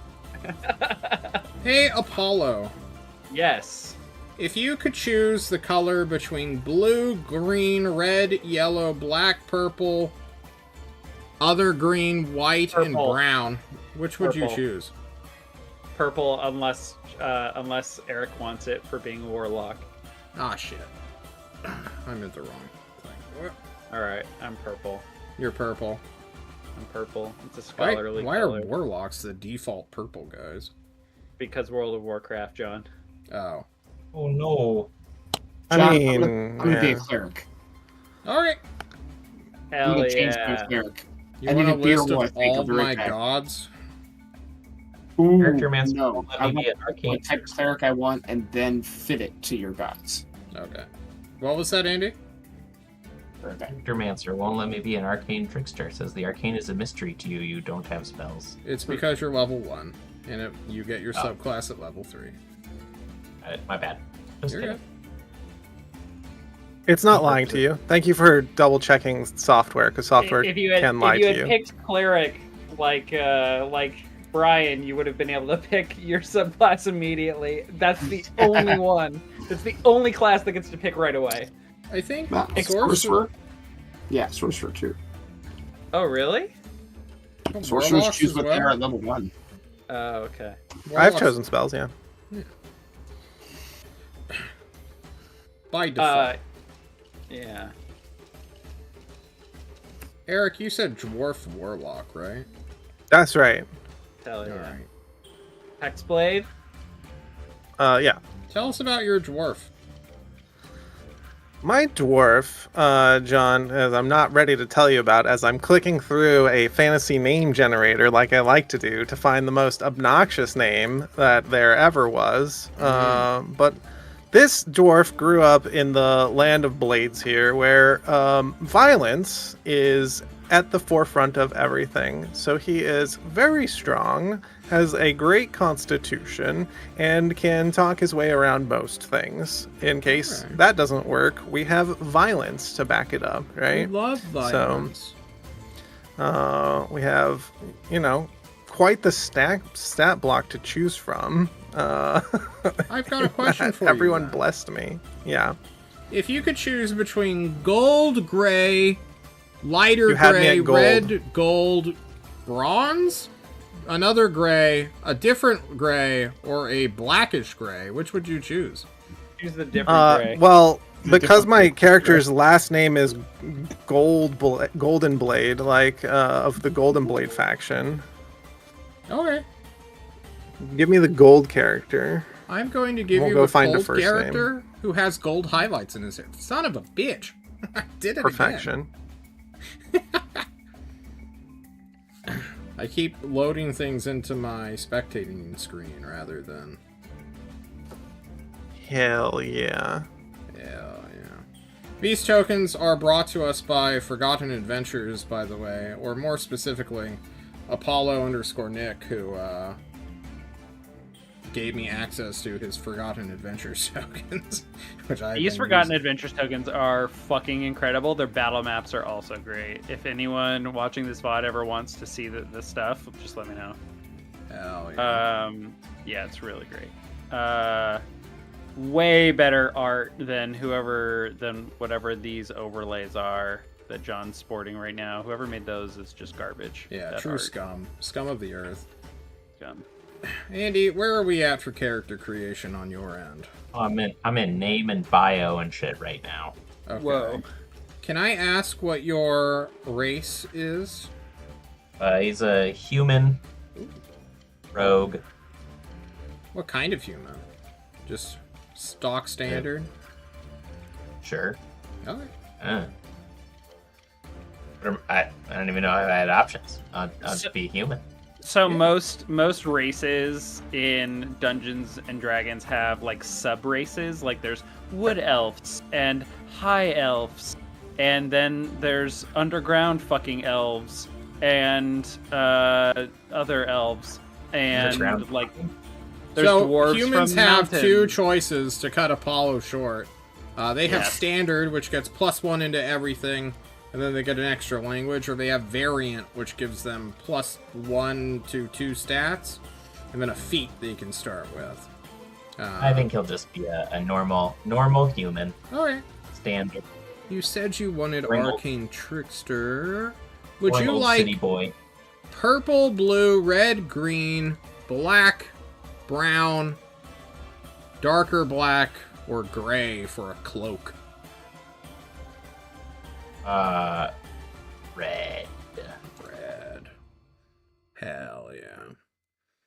Hey, Apollo. Yes. If you could choose the color between blue, green, red, yellow, black, purple, other green, white, and Purple. brown, which would you Purple. choose? Purple, unless Eric wants it for being a warlock. Ah, shit. I meant the wrong thing. What? All right, I'm purple. You're purple. I'm purple. It's a Why, scholarly why color. are warlocks the default purple guys? Because World of Warcraft, John. Oh. Oh no. I John, mean, I'm gonna be a yeah. cleric. Alright. I'm Hell gonna change to a yeah. cleric. You I want need a a beer list war, I of think. all I'll of be right my back. gods? Ooh, Character man's no. let I me be want an arcane what type of cleric I want, and then fit it to your gods. Okay. What was that, Andy? Right back. Necromancer won't let me be an arcane trickster. Says the arcane is a mystery to you. You don't have spells. It's because you're level 1, and you get your Oh. subclass at level 3. My bad. Just You're kidding. good. It's not lying to you. Thank you for double checking software, because software If you had, can lie if you to had you. picked cleric like Brian, you would have been able to pick your subclass immediately. That's the only one. It's the only class that gets to pick right away. I think Sorcerer? Yeah, sorcerer too. Oh, really? Sorcerers warlocks choose as what well? they are at level 1. Oh, okay. I've Warlocks chosen spells, yeah. by default. Yeah. Eric, you said dwarf warlock, right? That's right. Hell yeah. Alright. Hexblade? Yeah. Tell us about your dwarf. My dwarf, John, as I'm not ready to tell you about, as I'm clicking through a fantasy name generator like I like to do to find the most obnoxious name that there ever was. But this dwarf grew up in the land of blades here, where violence is at the forefront of everything. So he is very strong, has a great constitution, and can talk his way around most things. In case Alright. that doesn't work, we have violence to back it up, right? love violence. We have, quite the stat block to choose from. I've got a question for you. Everyone then. blessed me. Yeah. If you could choose between gold, gray, lighter You had me gray, at gold. red, gold, bronze, another gray, a different gray, or a blackish gray, which would you choose? Choose the different gray. Well, because different my gray. character's last name is Golden Blade, like of the Golden Blade faction. Okay. Give me the gold character. I'm going to give We'll you go the find the gold first name. character who has gold highlights in his hair. Son of a bitch. I did it Perfection. again. I keep loading things into my spectating screen rather than... Hell yeah. Hell yeah. These tokens are brought to us by Forgotten Adventures, by the way, or more specifically, Apollo_Nick, who gave me access to his Forgotten Adventures tokens, which I These Forgotten Adventures tokens are fucking incredible. Their battle maps are also great. If anyone watching this VOD ever wants to see the stuff, just let me know. Hell yeah. Yeah, it's really great. Way better art than whatever these overlays are that John's sporting right now. Whoever made those is just garbage. Yeah, that true art. Scum of the earth. Scum. Andy, where are we at for character creation on your end? I'm in name and bio and shit right now. Okay. Whoa. Can I ask what your race is? He's a human rogue. What kind of human? Just stock standard? Sure. Okay. I don't even know if I had options. I'll just be human. So most races in Dungeons and Dragons have like sub races. Like there's wood elves and high elves, and then there's underground fucking elves and other elves, and Underground. like there's So dwarves humans from have mountain. two choices to cut Apollo short. They have Yes. standard, which gets +1 into everything, and then they get an extra language, or they have variant, which gives them +1 to 2 stats, and then a feat they can start with. I think he'll just be a normal human. Okay. Standard. You said you wanted Ringle. Arcane Trickster. Would you Old like city boy? purple, blue, red, green, black, brown, darker black, or gray for a cloak? Red. Red. Hell yeah.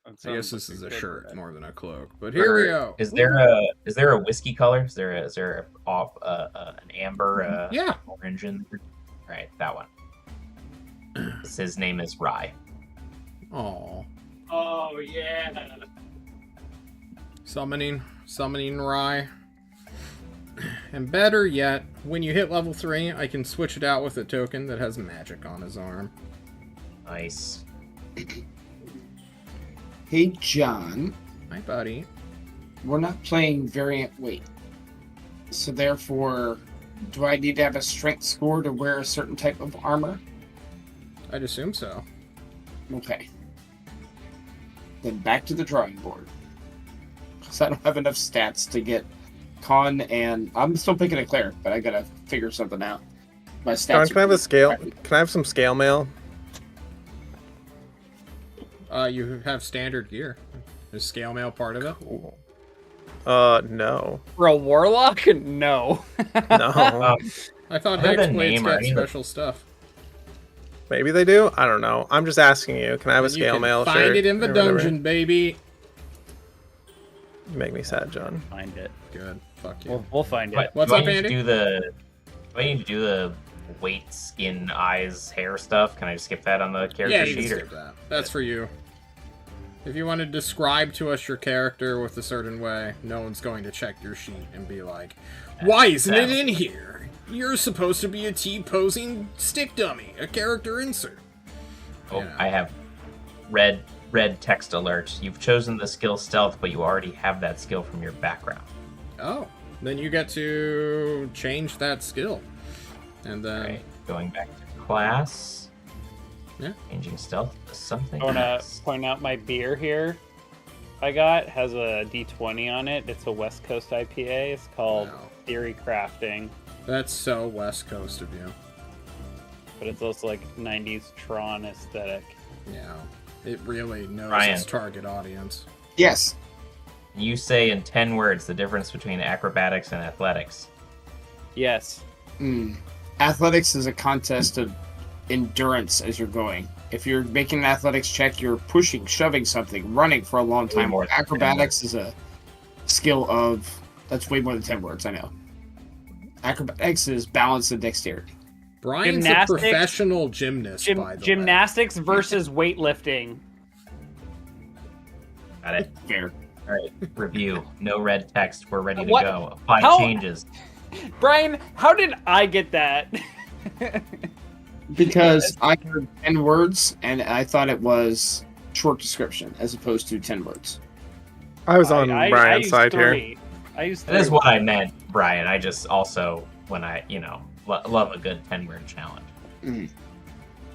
That I guess sounds this like is a good shirt red. more than a cloak. But here we go. Is there a whiskey color? Is there an amber Yeah. orange in there? Right, that one. His name is Rye. Aw. Oh yeah. Summoning Rye. And better yet, when you hit level 3, I can switch it out with a token that has magic on his arm. Nice. Hey, John, Hi, buddy. we're not playing variant weight. So therefore, do I need to have a strength score to wear a certain type of armor? I'd assume so. Okay. Then back to the drawing board. Because I don't have enough stats to get con, and I'm still picking a cleric, but I gotta figure something out. My stats. John, can I have a scale? Can I have some scale mail? You have standard gear. Is scale mail part of it? Cool. No. For a warlock? No. No. I thought I have a Hexblades name or got anything. special stuff. Maybe they do? I don't know. I'm just asking you. Can I have a And you scale can mail find shirt? it in the or whatever? dungeon, baby. You make me sad, John. Find it. Good. Fuck you. We'll find it. What, What's do I up, need to Andy? do I need to do the weight, skin, eyes, hair stuff? Can I just skip that on the character Yeah, you can sheet? skip that. That's for you. If you want to describe to us your character with a certain way, no one's going to check your sheet and be like, why isn't it in here? You're supposed to be a T-posing stick dummy, a character insert. Oh, Yeah. I have red text alert. You've chosen the skill stealth, but you already have that skill from your background. Oh, then you get to change that skill. And then... Alright, going back to class. Yeah. Changing stealth to something I want to else. point out my beer here. I got has a D20 on it. It's a West Coast IPA. It's called Wow. Theory Crafting, That's so West Coast of you. but it's also like 90s Tron aesthetic. Yeah. It really knows Ryan. its target audience. Yes. You say in 10 words the difference between acrobatics and athletics. Yes. Athletics is a contest of endurance as you're going. If you're making an athletics check, you're pushing, shoving something, running for a long time. more than Acrobatics is a skill of That's way more than 10 words, I know. Acrobatics is balance and dexterity. Brian's Gymnastics- a professional gymnast, by the Gymnastics versus weightlifting. Got it. Fair. All right. Review. No red text. We're ready to What? go. Apply How- changes. Brian, how did I get that? Because I heard 10 words, and I thought it was short description as opposed to 10 words. I was on I Brian's used side here. 3. I used That is 3. what I meant, Brian. I just also, when I, love a good 10-word challenge. Mhm.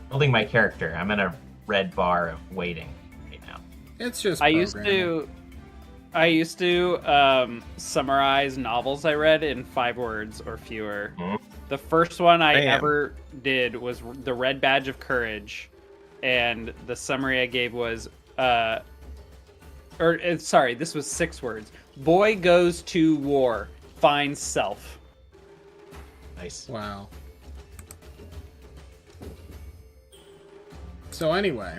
Building my character. I'm in a red bar of waiting right now. It's just I used programming. to summarize novels I read in 5 words or fewer. Mhm. The first one I Damn. ever did was The Red Badge of Courage, and the summary I gave was this was 6 words. Boy goes to war, finds self. Nice. Wow. So anyway,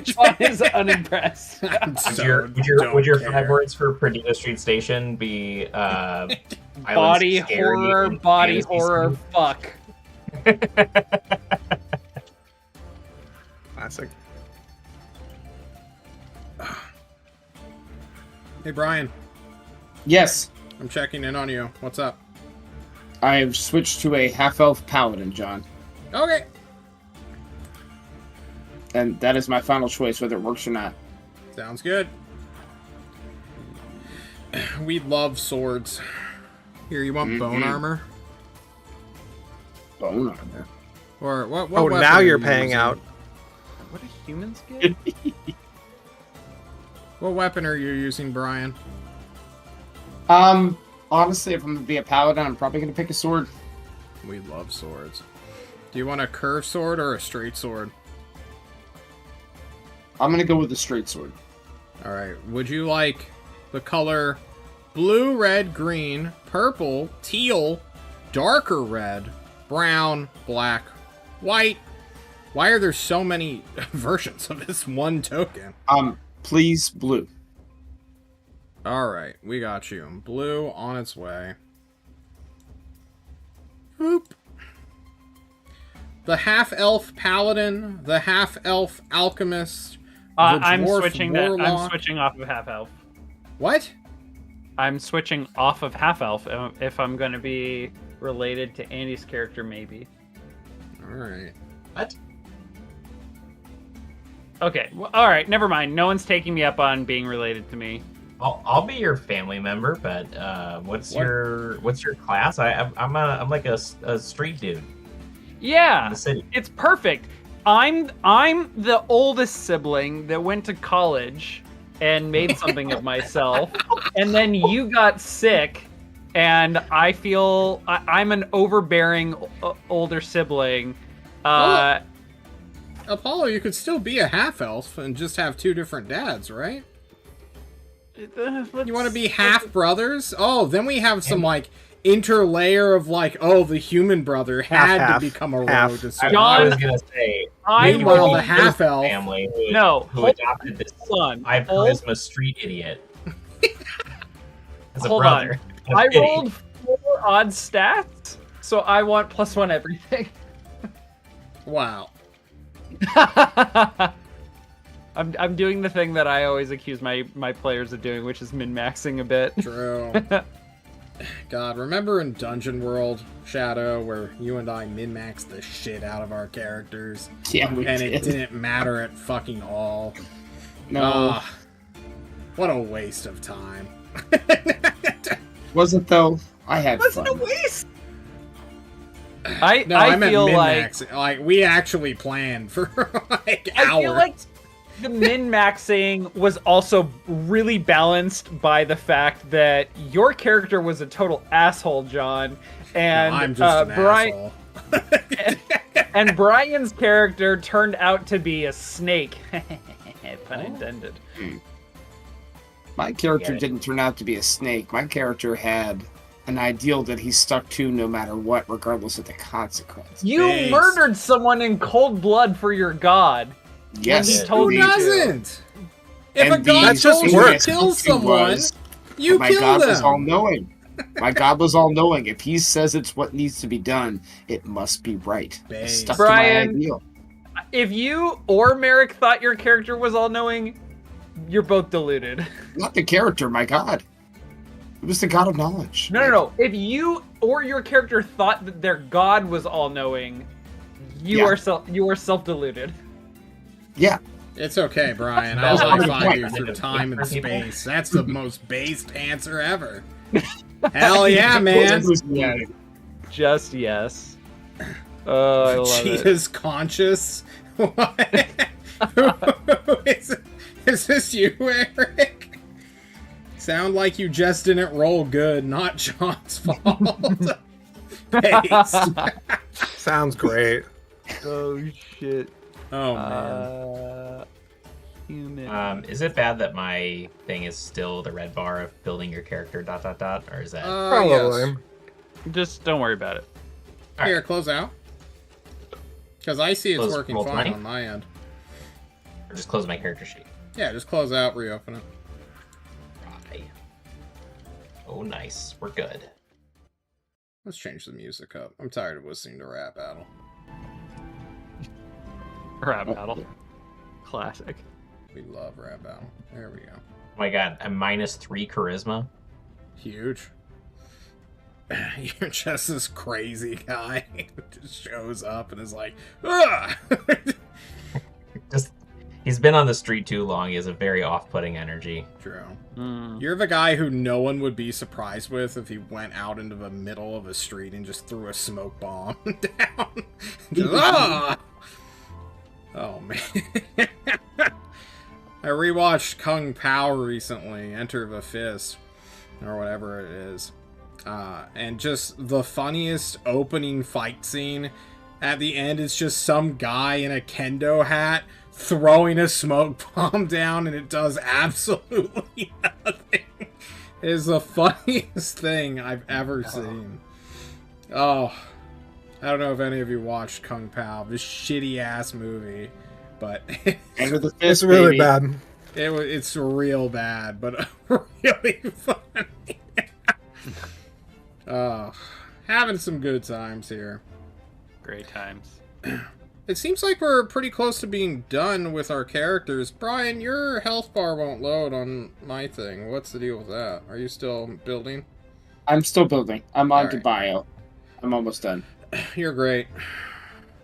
John is unimpressed. Would your 5 words for Perdido Street Station be Body Islands Scary horror, and body Fantasy horror, Suite? fuck. Classic. Hey Brian, Yes, I'm checking in on you. What's up? I've switched to a half-elf paladin, John. Okay. And that is my final choice, whether it works or not. Sounds good. We love swords. Here, you want bone armor? Bone armor. Or what Oh, weapon now are you're you paying using? out. What do humans get? What weapon are you using, Brian? Honestly, if I'm gonna be a paladin, I'm probably gonna pick a sword. We love swords. Do you want a curved sword or a straight sword? I'm gonna go with the straight sword. Alright, would you like the color blue, red, green, purple, teal, darker red, brown, black, white? Why are there so many versions of this one token? Please, blue. Alright, we got you. Blue on its way. Boop. The half-elf paladin, the half-elf alchemist, the I'm dwarf switching warlock. I'm switching off of half elf. What? I'm switching off of half elf if I'm going to be related to Andy's character, maybe. Alright. What? Okay. Well, all right. Never mind. No one's taking me up on being related to me. I'll be your family member, but what's your class? I'm like a street dude in Yeah, the city. it's perfect. I'm the oldest sibling that went to college and made something of myself, and then you got sick, and I feel I'm an overbearing older sibling. Well, Apollo, you could still be a half-elf and just have 2 different dads, right? You want to be half-brothers? Oh, then we have some, like, interlayer of, like, oh, the human brother had Half-half. to become a Half. rogue to I survive. was gonna say Meanwhile, the maybe half-elf... family who No, who hold- adopted this hold on. five Hold- charisma street idiot as a Hold brother. on. I rolled 4 odd stats, so I want +1 everything. Wow. I'm doing the thing that I always accuse my players of doing, which is min-maxing a bit. True. God, remember in Dungeon World, Shadow, where you and I min-maxed the shit out of our characters? Yeah, we And did. it didn't matter at fucking all. No, Ah, what a waste of time. wasn't though. I had Wasn't fun. a waste. I meant feel like min-maxing. Like, we actually planned for, like, I hours. feel like the min-maxing was also really balanced by the fact that your character was a total asshole, John, and I'm just an Brian asshole. and Brian's character turned out to be a snake. Pun intended. My character Get it. didn't turn out to be a snake. My character had an ideal that he stuck to no matter what, regardless of the consequence. You Thanks. murdered someone in cold blood for your god. Yes, he told Who you to. doesn't? If a And god That's just told you work. to kill someone, you my kill God was them. all-knowing. My God was all knowing. If he says it's what needs to be done, it must be right. I Base. stuck Brian. to my ideal. If you or Merrick thought your character was all-knowing, you're both deluded. Not the character, my God. It was the God of knowledge. No. If you or your character thought that their god was all-knowing, you are self-deluded. Yeah. It's okay, Brian. I That's high the five point. you through time and For people. space. That's the most based answer ever. Hell yeah, man. Just yes. Oh, I love it. Cheetah's conscious. What? Is this you, Eric? Sound like you just didn't roll good, not John's fault. Based. Sounds great. Oh shit. Oh man. Human. Is it bad that my thing is still the red bar of building your character ... or is that Probably. Yes. Just don't worry about it. Here, close out. Because I see it's Close working Roll20? fine on my end. or just close my character sheet? Yeah, just close out, reopen it. Right. Oh, nice. We're good. Let's change the music up. I'm tired of listening to Rap Battle. Rap battle. Classic. We love Rap Battle. There we go. Oh my god, I'm -3 charisma. Huge. You're just this crazy guy who just shows up and is like, ugh! Just he's been on the street too long. He has a very off-putting energy. True. Mm. You're the guy who no one would be surprised with if he went out into the middle of a street and just threw a smoke bomb down. Just, ah! Oh, man. I rewatched Kung Pao recently, Enter the Fist, or whatever it is. And just the funniest opening fight scene at the end is just some guy in a kendo hat throwing a smoke bomb down, and it does absolutely nothing. It is the funniest thing I've ever seen. Oh, I don't know if any of you watched Kung Pao, this shitty ass movie, but Enter the It's fist, really baby. bad. it's real bad, but really funny. Having some good times here. Great times. It seems like we're pretty close to being done with our characters. Brian, your health bar won't load on my thing. What's the deal with that? Are you still building? I'm still building. I'm on All to right. bio. I'm almost done. You're great.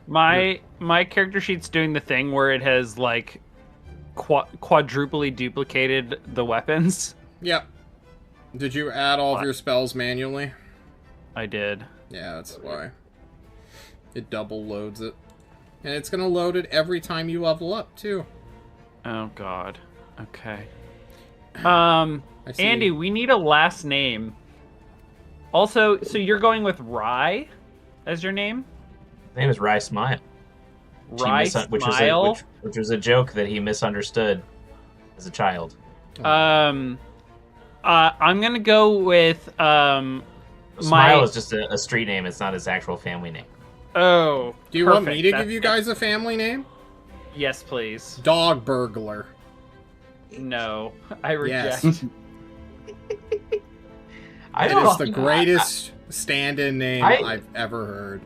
My character sheet's doing the thing where it has like quadruply duplicated the weapons. Yep. Did you add all of your spells manually? I did. Yeah, that's why. It double loads it. And it's gonna load it every time you level up, too. Oh god. Okay. I see. Andy, we need a last name. Also, so you're going with Rye as your name? His name is Rye Smile. Rye Smile? Which was a joke that he misunderstood as a child. I'm gonna go with Smile is just a street name. It's not his actual family name. Oh. Do you want me perfect. to That's give you it. guys a family name? Yes, please. Dog Burglar. No, I reject. Yes. I It don't is the greatest stand-in name I've ever heard.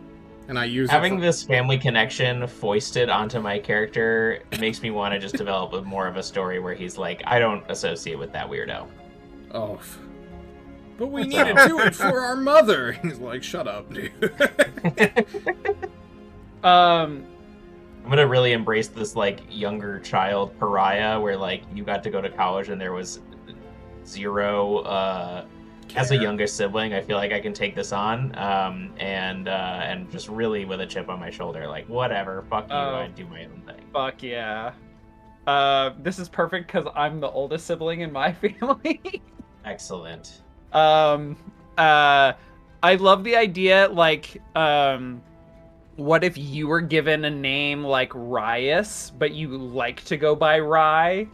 And I use Having it for... this family connection foisted onto my character makes me want to just develop more of a story where he's like, I don't associate with that weirdo. Oh. But we need to do it for our mother. He's like, shut up, dude. I'm gonna really embrace this like younger child pariah where like you got to go to college and there was zero as a youngest sibling. I feel like I can take this on and just really with a chip on my shoulder, like whatever, fuck you, I do my own thing. Fuck yeah. This is perfect because I'm the oldest sibling in my family. Excellent. I love the idea, like, what if you were given a name like Rias, but you like to go by Rye?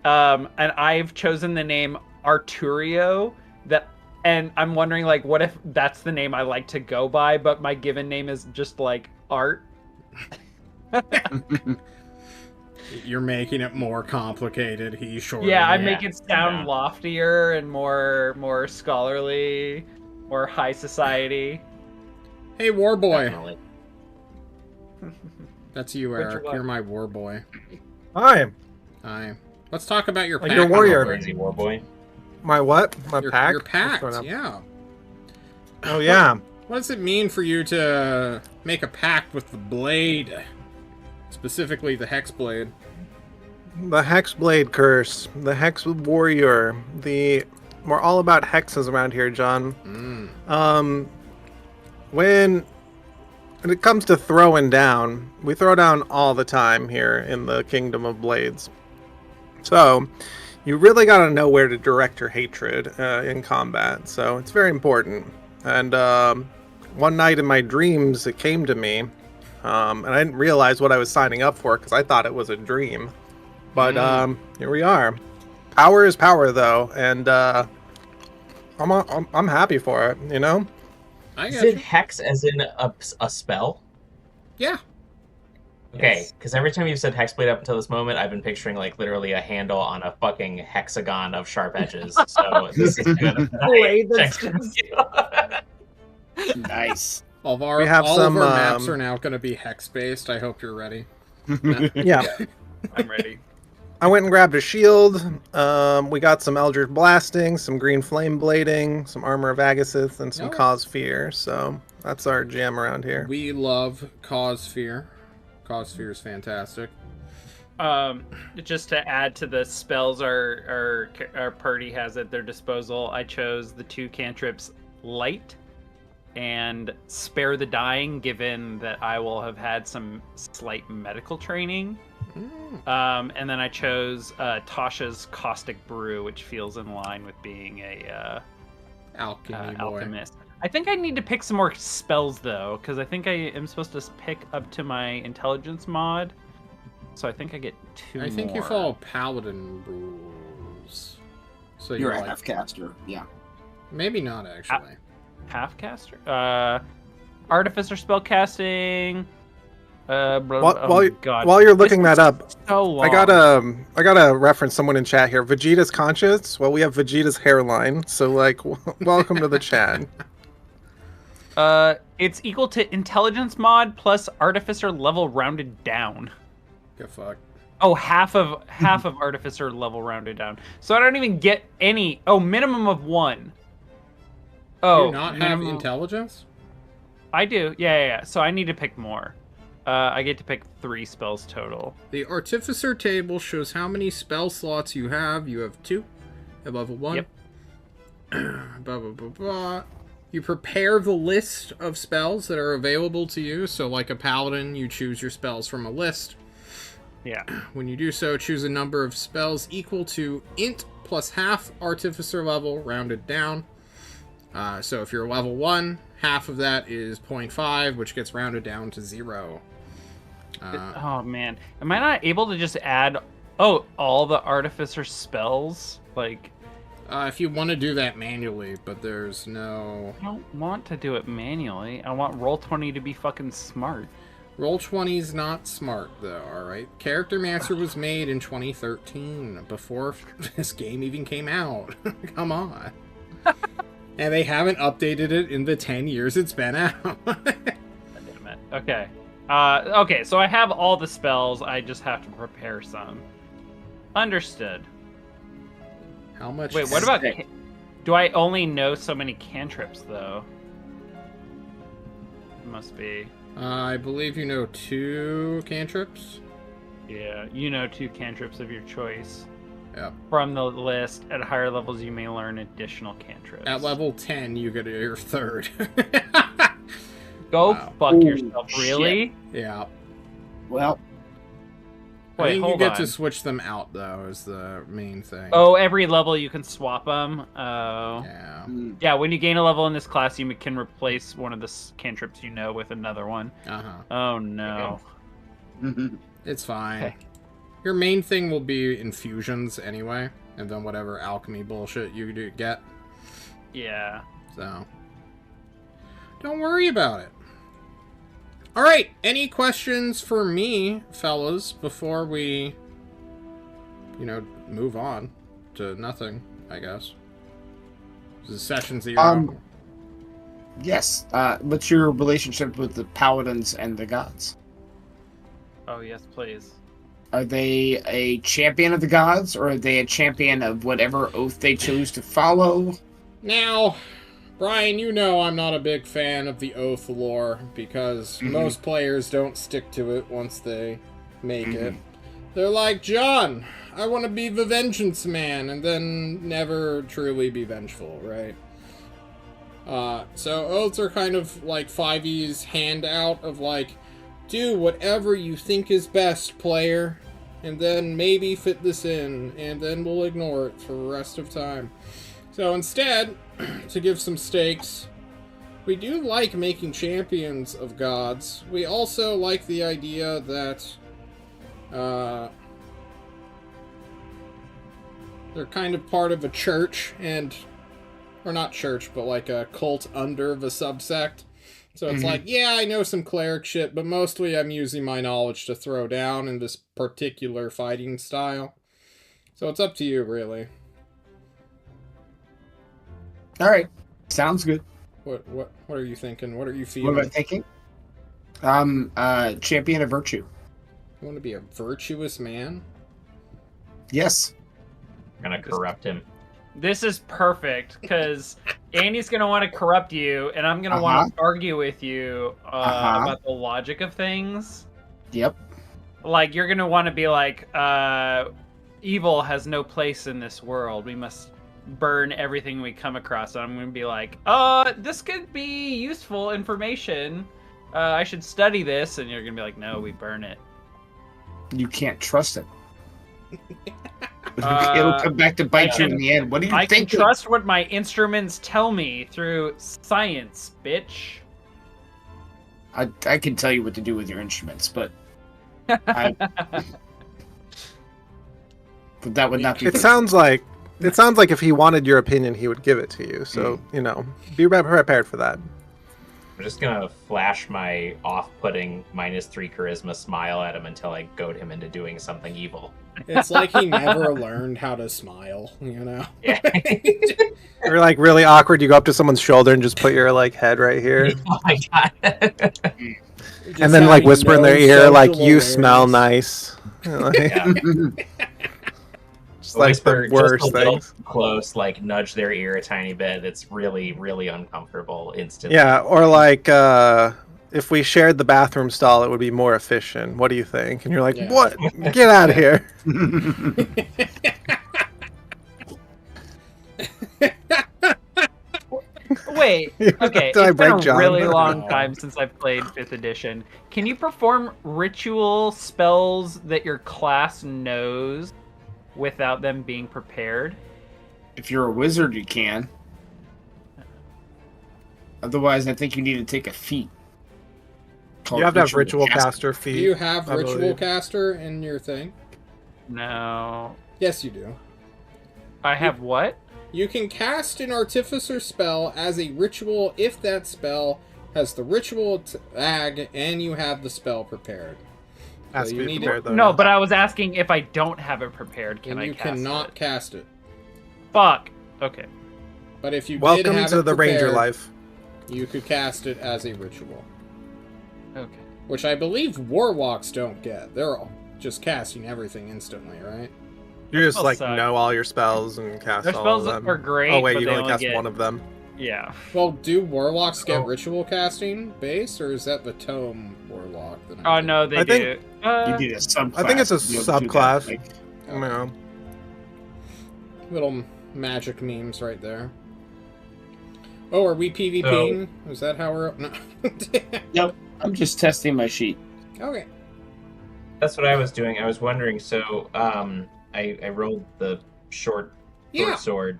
And I've chosen the name Arturio, and I'm wondering, like, what if that's the name I like to go by, but my given name is just, like, Art? You're making it more complicated. He sure. Yeah, I Yeah. make it sound Yeah. loftier and more scholarly, more high society. Hey, war boy. Definitely. That's you, Which Eric. one? You're my war boy. Hi. Hi. Let's talk about your Oh, pack. you're a warrior. Crazy war boy. My what? My pack? Your What's pack. going on? Yeah. Oh yeah. What does it mean for you to make a pact with the blade? Specifically, the hex blade. The Hexblade curse. The Hex warrior. We're all about hexes around here, John. When it comes to throwing down, we throw down all the time here in the Kingdom of Blades. So, you really got to know where to direct your hatred in combat. So, it's very important. And one night in my dreams, it came to me, and I didn't realize what I was signing up for because I thought it was a dream. But here we are. Power is power, though, and I'm happy for it. You know. I Is got it you. hex as in a spell? Yeah. Okay, Yes. because every time you've said hexblade up until this moment, I've been picturing like literally a handle on a fucking hexagon of sharp edges. So this is good. Blade Check. that's Nice. All of our We have all some, of our maps are now going to be hex based. I hope you're ready. Yeah. I'm ready. I went and grabbed a shield. We got some Eldritch Blasting, some Green Flame Blading, some Armor of Agathys, and some Oh. Cause Fear. So that's our jam around here. We love Cause Fear. Cause Fear is fantastic. Just to add to the spells our party has at their disposal, I chose the 2 cantrips Light and Spare the Dying, given that I will have had some slight medical training. And then I chose Tasha's Caustic Brew, which feels in line with being a Alchemy boy. alchemist. I think I need to pick some more spells though, because I think I am supposed to pick up to my intelligence mod. So I think I get 2 I think you more. follow paladin rules. So You're a like, half caster. Yeah. maybe not actually. Half caster? Artificer spellcasting. While you're looking that up, So long. I gotta reference someone in chat here. Vegeta's conscious. Well, we have Vegeta's hairline. So like, welcome to the chat. It's equal to intelligence mod plus artificer level rounded down. Get fucked. Oh, half of artificer level rounded down. So I don't even get any. Oh, minimum of 1. Oh, Do you not have minimum- intelligence? I do. Yeah. So I need to pick more. I get to pick 3 spells total. The Artificer table shows how many spell slots you have. You have 2 at level 1. Yep. Blah, blah, blah, blah. You prepare the list of spells that are available to you. So like a paladin, you choose your spells from a list. Yeah. When you do so, choose a number of spells equal to int plus half artificer level rounded down. So if you're level 1, half of that is 0.5, which gets rounded down to 0. Oh man, am I not able to just add all the artificer spells? Like, If you want to do that manually, but there's no... I don't want to do it manually. I want Roll20 to be fucking smart. Roll20's not smart, though, alright? Character Mancer was made in 2013, before this game even came out. Come on. And they haven't updated it in the 10 years it's been out. Damn it. Okay. Okay, so I have all the spells, I just have to prepare some. Understood. How much... Wait, what about... Do I only know so many cantrips, though? Must be. I believe you know 2 cantrips. Yeah, you know 2 cantrips of your choice. Yep. From the list, at higher levels you may learn additional cantrips. At level 10, you get your 3rd. Go Wow. fuck Ooh, yourself, really? Yeah. Well, I Wait, think you hold get on. to switch them out, though, is the main thing. Oh, every level you can swap them. Oh. Yeah. Yeah, when you gain a level in this class, you can replace one of the cantrips you know with another one. Uh-huh. Oh no. It's fine. Okay. Your main thing will be infusions anyway, and then whatever alchemy bullshit you do get. Yeah. So, don't worry about it. All right. Any questions for me, fellas, before we, move on to nothing? I guess. This is session 0. Yes. What's your relationship with the paladins and the gods? Oh yes, please. Are they a champion of the gods, or are they a champion of whatever oath they choose to follow? Now, Brian, I'm not a big fan of the oath lore because most players don't stick to it once they make it. They're like, John, I want to be the vengeance man, and then never truly be vengeful, right? So oaths are kind of like 5e's handout of like, do whatever you think is best, player, and then maybe fit this in, and then we'll ignore it for the rest of time. So instead, to give some stakes, we do like making champions of gods. We also like the idea that they're kind of part of a church, or not church, but like a cult under the subsect. So it's like, yeah, I know some cleric shit, but mostly I'm using my knowledge to throw down in this particular fighting style. So it's up to you, really. All right, sounds good. What are you thinking? What are you feeling? What am I thinking? Champion of virtue. You want to be a virtuous man? Yes. I'm gonna corrupt him. This is perfect because Andy's gonna want to corrupt you, and I'm gonna want to argue with you about the logic of things. Yep. Like you're gonna want to be like, evil has no place in this world. We must burn everything we come across. And I'm gonna be like, this could be useful information. I should study this, and you're gonna be like, no, we burn it. You can't trust it. It'll come back to bite you in the end. What do you think? I can trust what my instruments tell me through science, bitch. I can tell you what to do with your instruments, but but that would not be. It sounds like if he wanted your opinion, he would give it to you. So be prepared for that. I'm just gonna flash my off-putting -3 charisma smile at him until I goad him into doing something evil. It's like he never learned how to smile, Yeah. You're like really awkward. You go up to someone's shoulder and just put your like head right here, Oh my god. and then like whisper in their ear like, "You smell nice." Just like Whisper the worst just a little things. close, like nudge their ear a tiny bit. It's really, really uncomfortable instantly. Yeah, or like if we shared the bathroom stall, it would be more efficient. What do you think? And you're like, Yeah. what? Get out of here. Wait, okay, Did I it's break been a John? really long time since I've played 5th edition. Can you perform ritual spells that your class knows without them being prepared? If you're a wizard, you can. Otherwise, I think you need to take a feat. You have to have ritual caster Do feat. you have I ritual believe. caster in your thing? No. Yes, you do. I have what? You can cast an artificer spell as a ritual if that spell has the ritual tag and you have the spell prepared. Has So to you be need prepared, it. though. No, but I was asking if I don't have it prepared, can And I you cast cannot it? cast it. Fuck. Okay. But if you did Welcome have to it the Ranger prepared, life. you could cast it as a ritual. Okay. Which I believe warlocks don't get. They're all just casting everything instantly, right? You just Spell like suck. know all your spells and cast Their all spells of them. are great, Oh wait, but you they can only only cast get- one of them. Yeah. Well, do warlocks get Oh. ritual casting base, or is that the tome warlock? That Oh no, they I do. think- You need a subclass. I think it's a to be able to do that, subclass. like- No. Little magic memes right there. Oh, are we PvPing? Is that how we're... No. Yep. I'm just testing my sheet. Okay. That's what I was doing. I was wondering. So, I rolled the short Yeah. sword.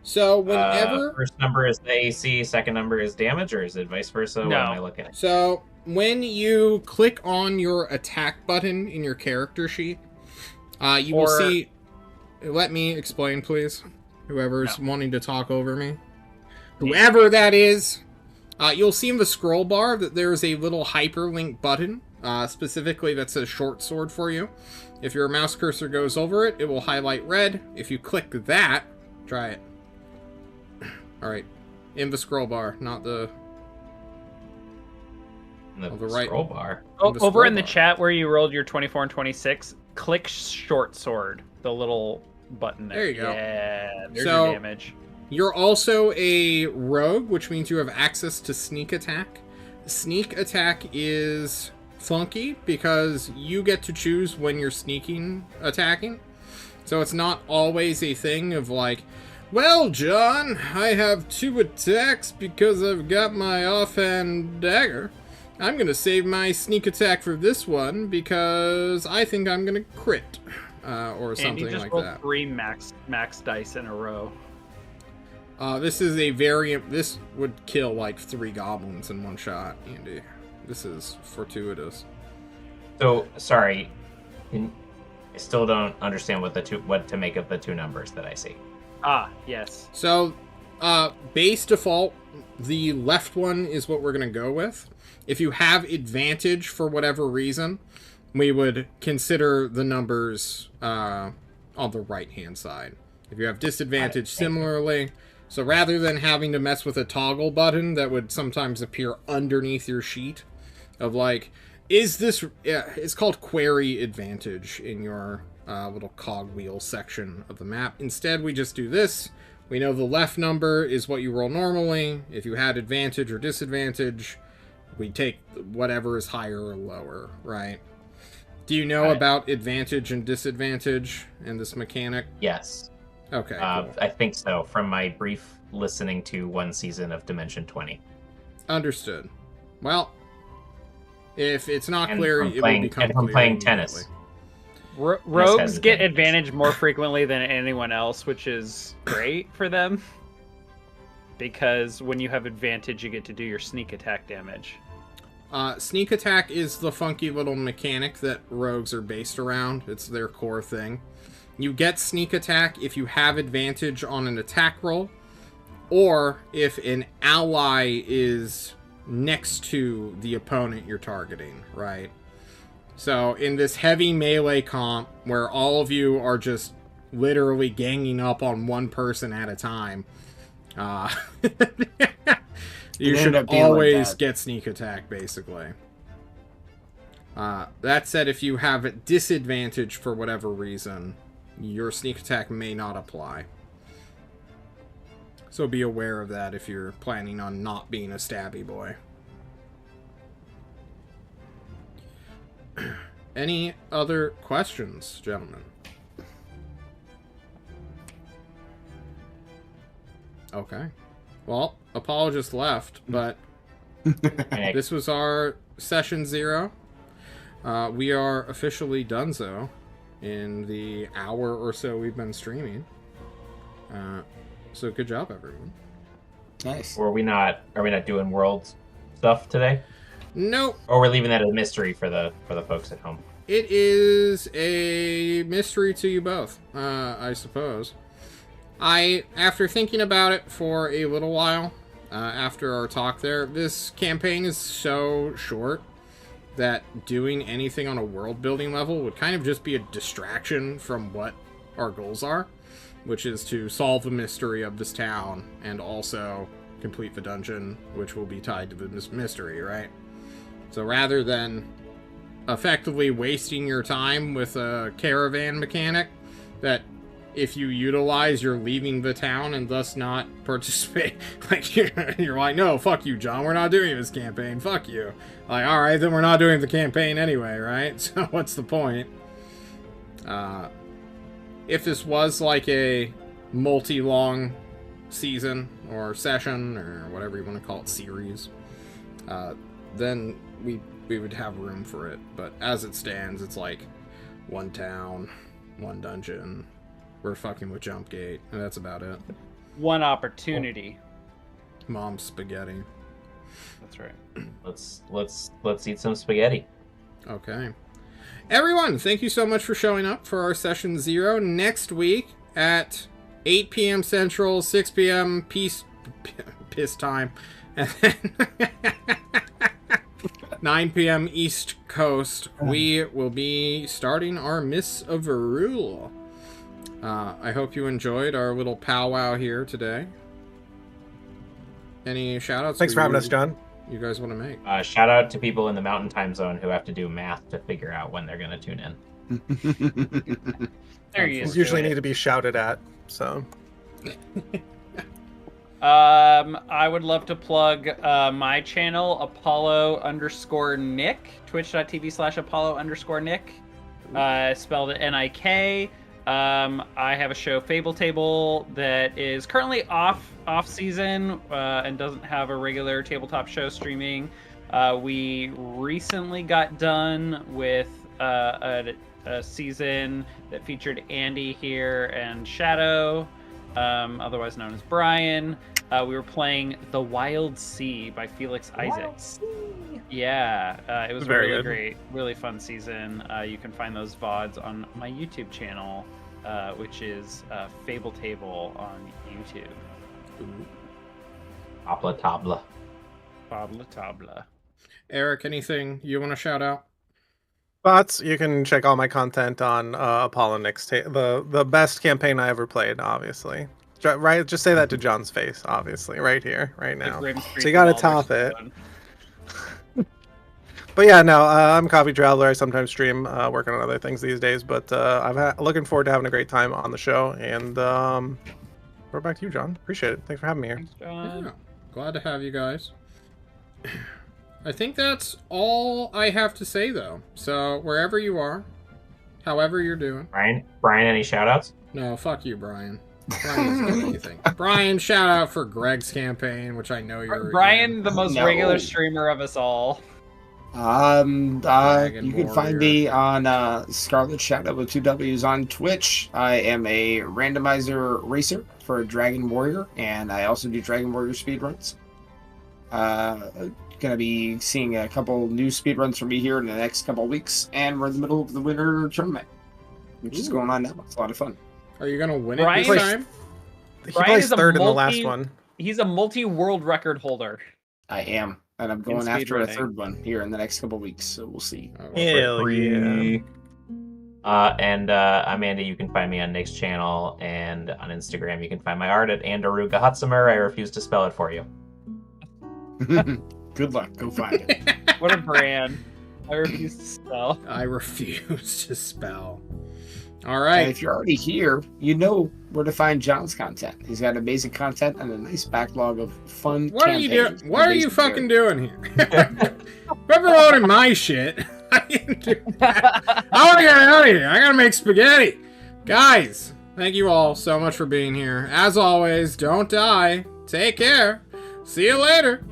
So whenever... First number is the AC, second number is damage, or is it vice versa? What No. am I looking at? So when you click on your attack button in your character sheet, you will Or- see... Let me explain, please. Whoever's wanting to talk over me. Whoever that is. You'll see in the scroll bar that there's a little hyperlink button, specifically that says short sword for you. If your mouse cursor goes over it, it will highlight red. If you click that, try it. Alright, in the scroll bar, not the... The right scroll bar. Over in the chat where you rolled your 24 and 26, click short sword, the little button there. There you go. Yeah, there's So, your damage. You're also a rogue, which means you have access to sneak attack. Sneak attack is funky because you get to choose when you're sneaking attacking. So it's not always a thing of like, well, John, I have 2 attacks because I've got my offhand dagger. I'm going to save my sneak attack for this one because I think I'm going to crit. Or something and you just like rolled that. 3 max dice in a row. This is a variant. This would kill like 3 goblins in one shot, Andy. This is fortuitous. So, sorry. I still don't understand what to make of the 2 numbers that I see. Ah, yes. So, base default, the left one is what we're going to go with. If you have advantage for whatever reason, we would consider the numbers on the right-hand side. If you have disadvantage, similarly. So rather than having to mess with a toggle button that would sometimes appear underneath your sheet of like, is this... Yeah, it's called query advantage in your little cogwheel section of the map. Instead, we just do this. We know the left number is what you roll normally. If you had advantage or disadvantage, we take whatever is higher or lower, right? Do you know about advantage and disadvantage in this mechanic? Yes. Okay, cool. I think so, from my brief listening to 1 season of Dimension 20. Understood. Well, if it's not And clear, from it will playing- become and from clear playing tennis. immediately. Rogues has get advantage. advantage more frequently than anyone else, which is great for them. Because when you have advantage, you get to do your sneak attack damage. Sneak attack is the funky little mechanic that rogues are based around. It's their core thing. You get sneak attack if you have advantage on an attack roll, or if an ally is next to the opponent you're targeting, right? So in this heavy melee comp, where all of you are just literally ganging up on one person at a time, you It should ended up being like always that. get sneak attack, basically. That said, if you have a disadvantage for whatever reason, your sneak attack may not apply. So be aware of that if you're planning on not being a stabby boy. Any other questions, gentlemen? Okay. Well, Apollo just left, but this was our session 0. We are officially donezo in the hour or so we've been streaming. So good job, everyone. Nice. Or are we not doing world stuff today? Nope. Or we're leaving that as a mystery for the folks at home. It is a mystery to you both, I suppose. After thinking about it for a little while, after our talk there, this campaign is so short that doing anything on a world building level would kind of just be a distraction from what our goals are, which is to solve the mystery of this town and also complete the dungeon, which will be tied to the mystery, right? So rather than effectively wasting your time with a caravan mechanic that if you utilize, you're leaving the town and thus not participate. Like, you're like, no, fuck you, John. We're not doing this campaign. Fuck you. Like, all right, then we're not doing the campaign anyway, right? So what's the point? If this was like a multi-long season or session or whatever you want to call it, series, then we would have room for it. But as it stands, it's like one town, one dungeon. We're fucking with Jumpgate, and that's about it. One opportunity. Mom's spaghetti. That's right. Let's eat some spaghetti. Okay. Everyone, thank you so much for showing up for our session 0. Next week at 8 p.m. Central, 6 p.m. Piss time, And then 9 p.m. East Coast, we will be starting our Miss of Rule. I hope you enjoyed our little powwow here today. Any shout-outs? Thanks for having us, John. You guys want to make? Shout out to people in the Mountain Time Zone who have to do math to figure out when they're going to tune in. There you Usually need to be shouted at, so. I would love to plug my channel, Apollo_Nick, twitch.tv/Apollo_Nick, spelled Nik. I have a show, Fable Table, that is currently off season and doesn't have a regular tabletop show streaming. We recently got done with a season that featured Andy here and Shadow, otherwise known as Brian. We were playing The Wild Sea by Felix Isaacs. Yeah, it was Very really good. great, really fun season. You can find those VODs on my YouTube channel, which is Fable Table on YouTube. Tabla tabla. Tabla tabla. Eric, anything you want to shout out? But you can check all my content on Apollo Nick's the best campaign I ever played, obviously. Right, just say that to John's face, obviously, right here, right now. So you gotta top it. But yeah, no, I'm Coffee Traveler. I sometimes stream, working on other things these days, but looking forward to having a great time on the show. And we're back to you, John. Appreciate it. Thanks for having me here. Thanks, John. Yeah, glad to have you guys. I think that's all I have to say, though. So, wherever you are, however you're doing. Brian, any shout-outs? No, fuck you, Brian. Brian doesn't get anything. Brian, shout out for Greg's campaign, which I know you're... Brian, the most No. regular streamer of us all. You can find Warrior. me on Scarlet Shadow with 2 W's on Twitch. I am a randomizer racer for Dragon Warrior, and I also do Dragon Warrior speedruns. Gonna be seeing a couple new speedruns from me here in the next couple of weeks, and we're in the middle of the winter tournament, which is going on now. It's a lot of fun. Are you going to win it Brian- this time? He Brian placed is a third in the last one. He's a multi-world record holder. I am, and I'm going after a speedrunning. third one here in the next couple of weeks, so we'll see. Oh, Hell yeah. And I'm Andy. You can find me on Nick's channel, and on Instagram you can find my art at Andaruga Hutsumer. I refuse to spell it for you. Good luck. Go find it. What a brand. I refuse to spell. I refuse to spell. All And right. if you're already here, you know where to find John's content. He's got amazing content and a nice backlog of fun. What are you campaigns. doing? What are you Amazing fucking doing here? Quit promoting my shit. I want to get out of here. I gotta make spaghetti. Guys, thank you all so much for being here. As always, don't die. Take care. See you later.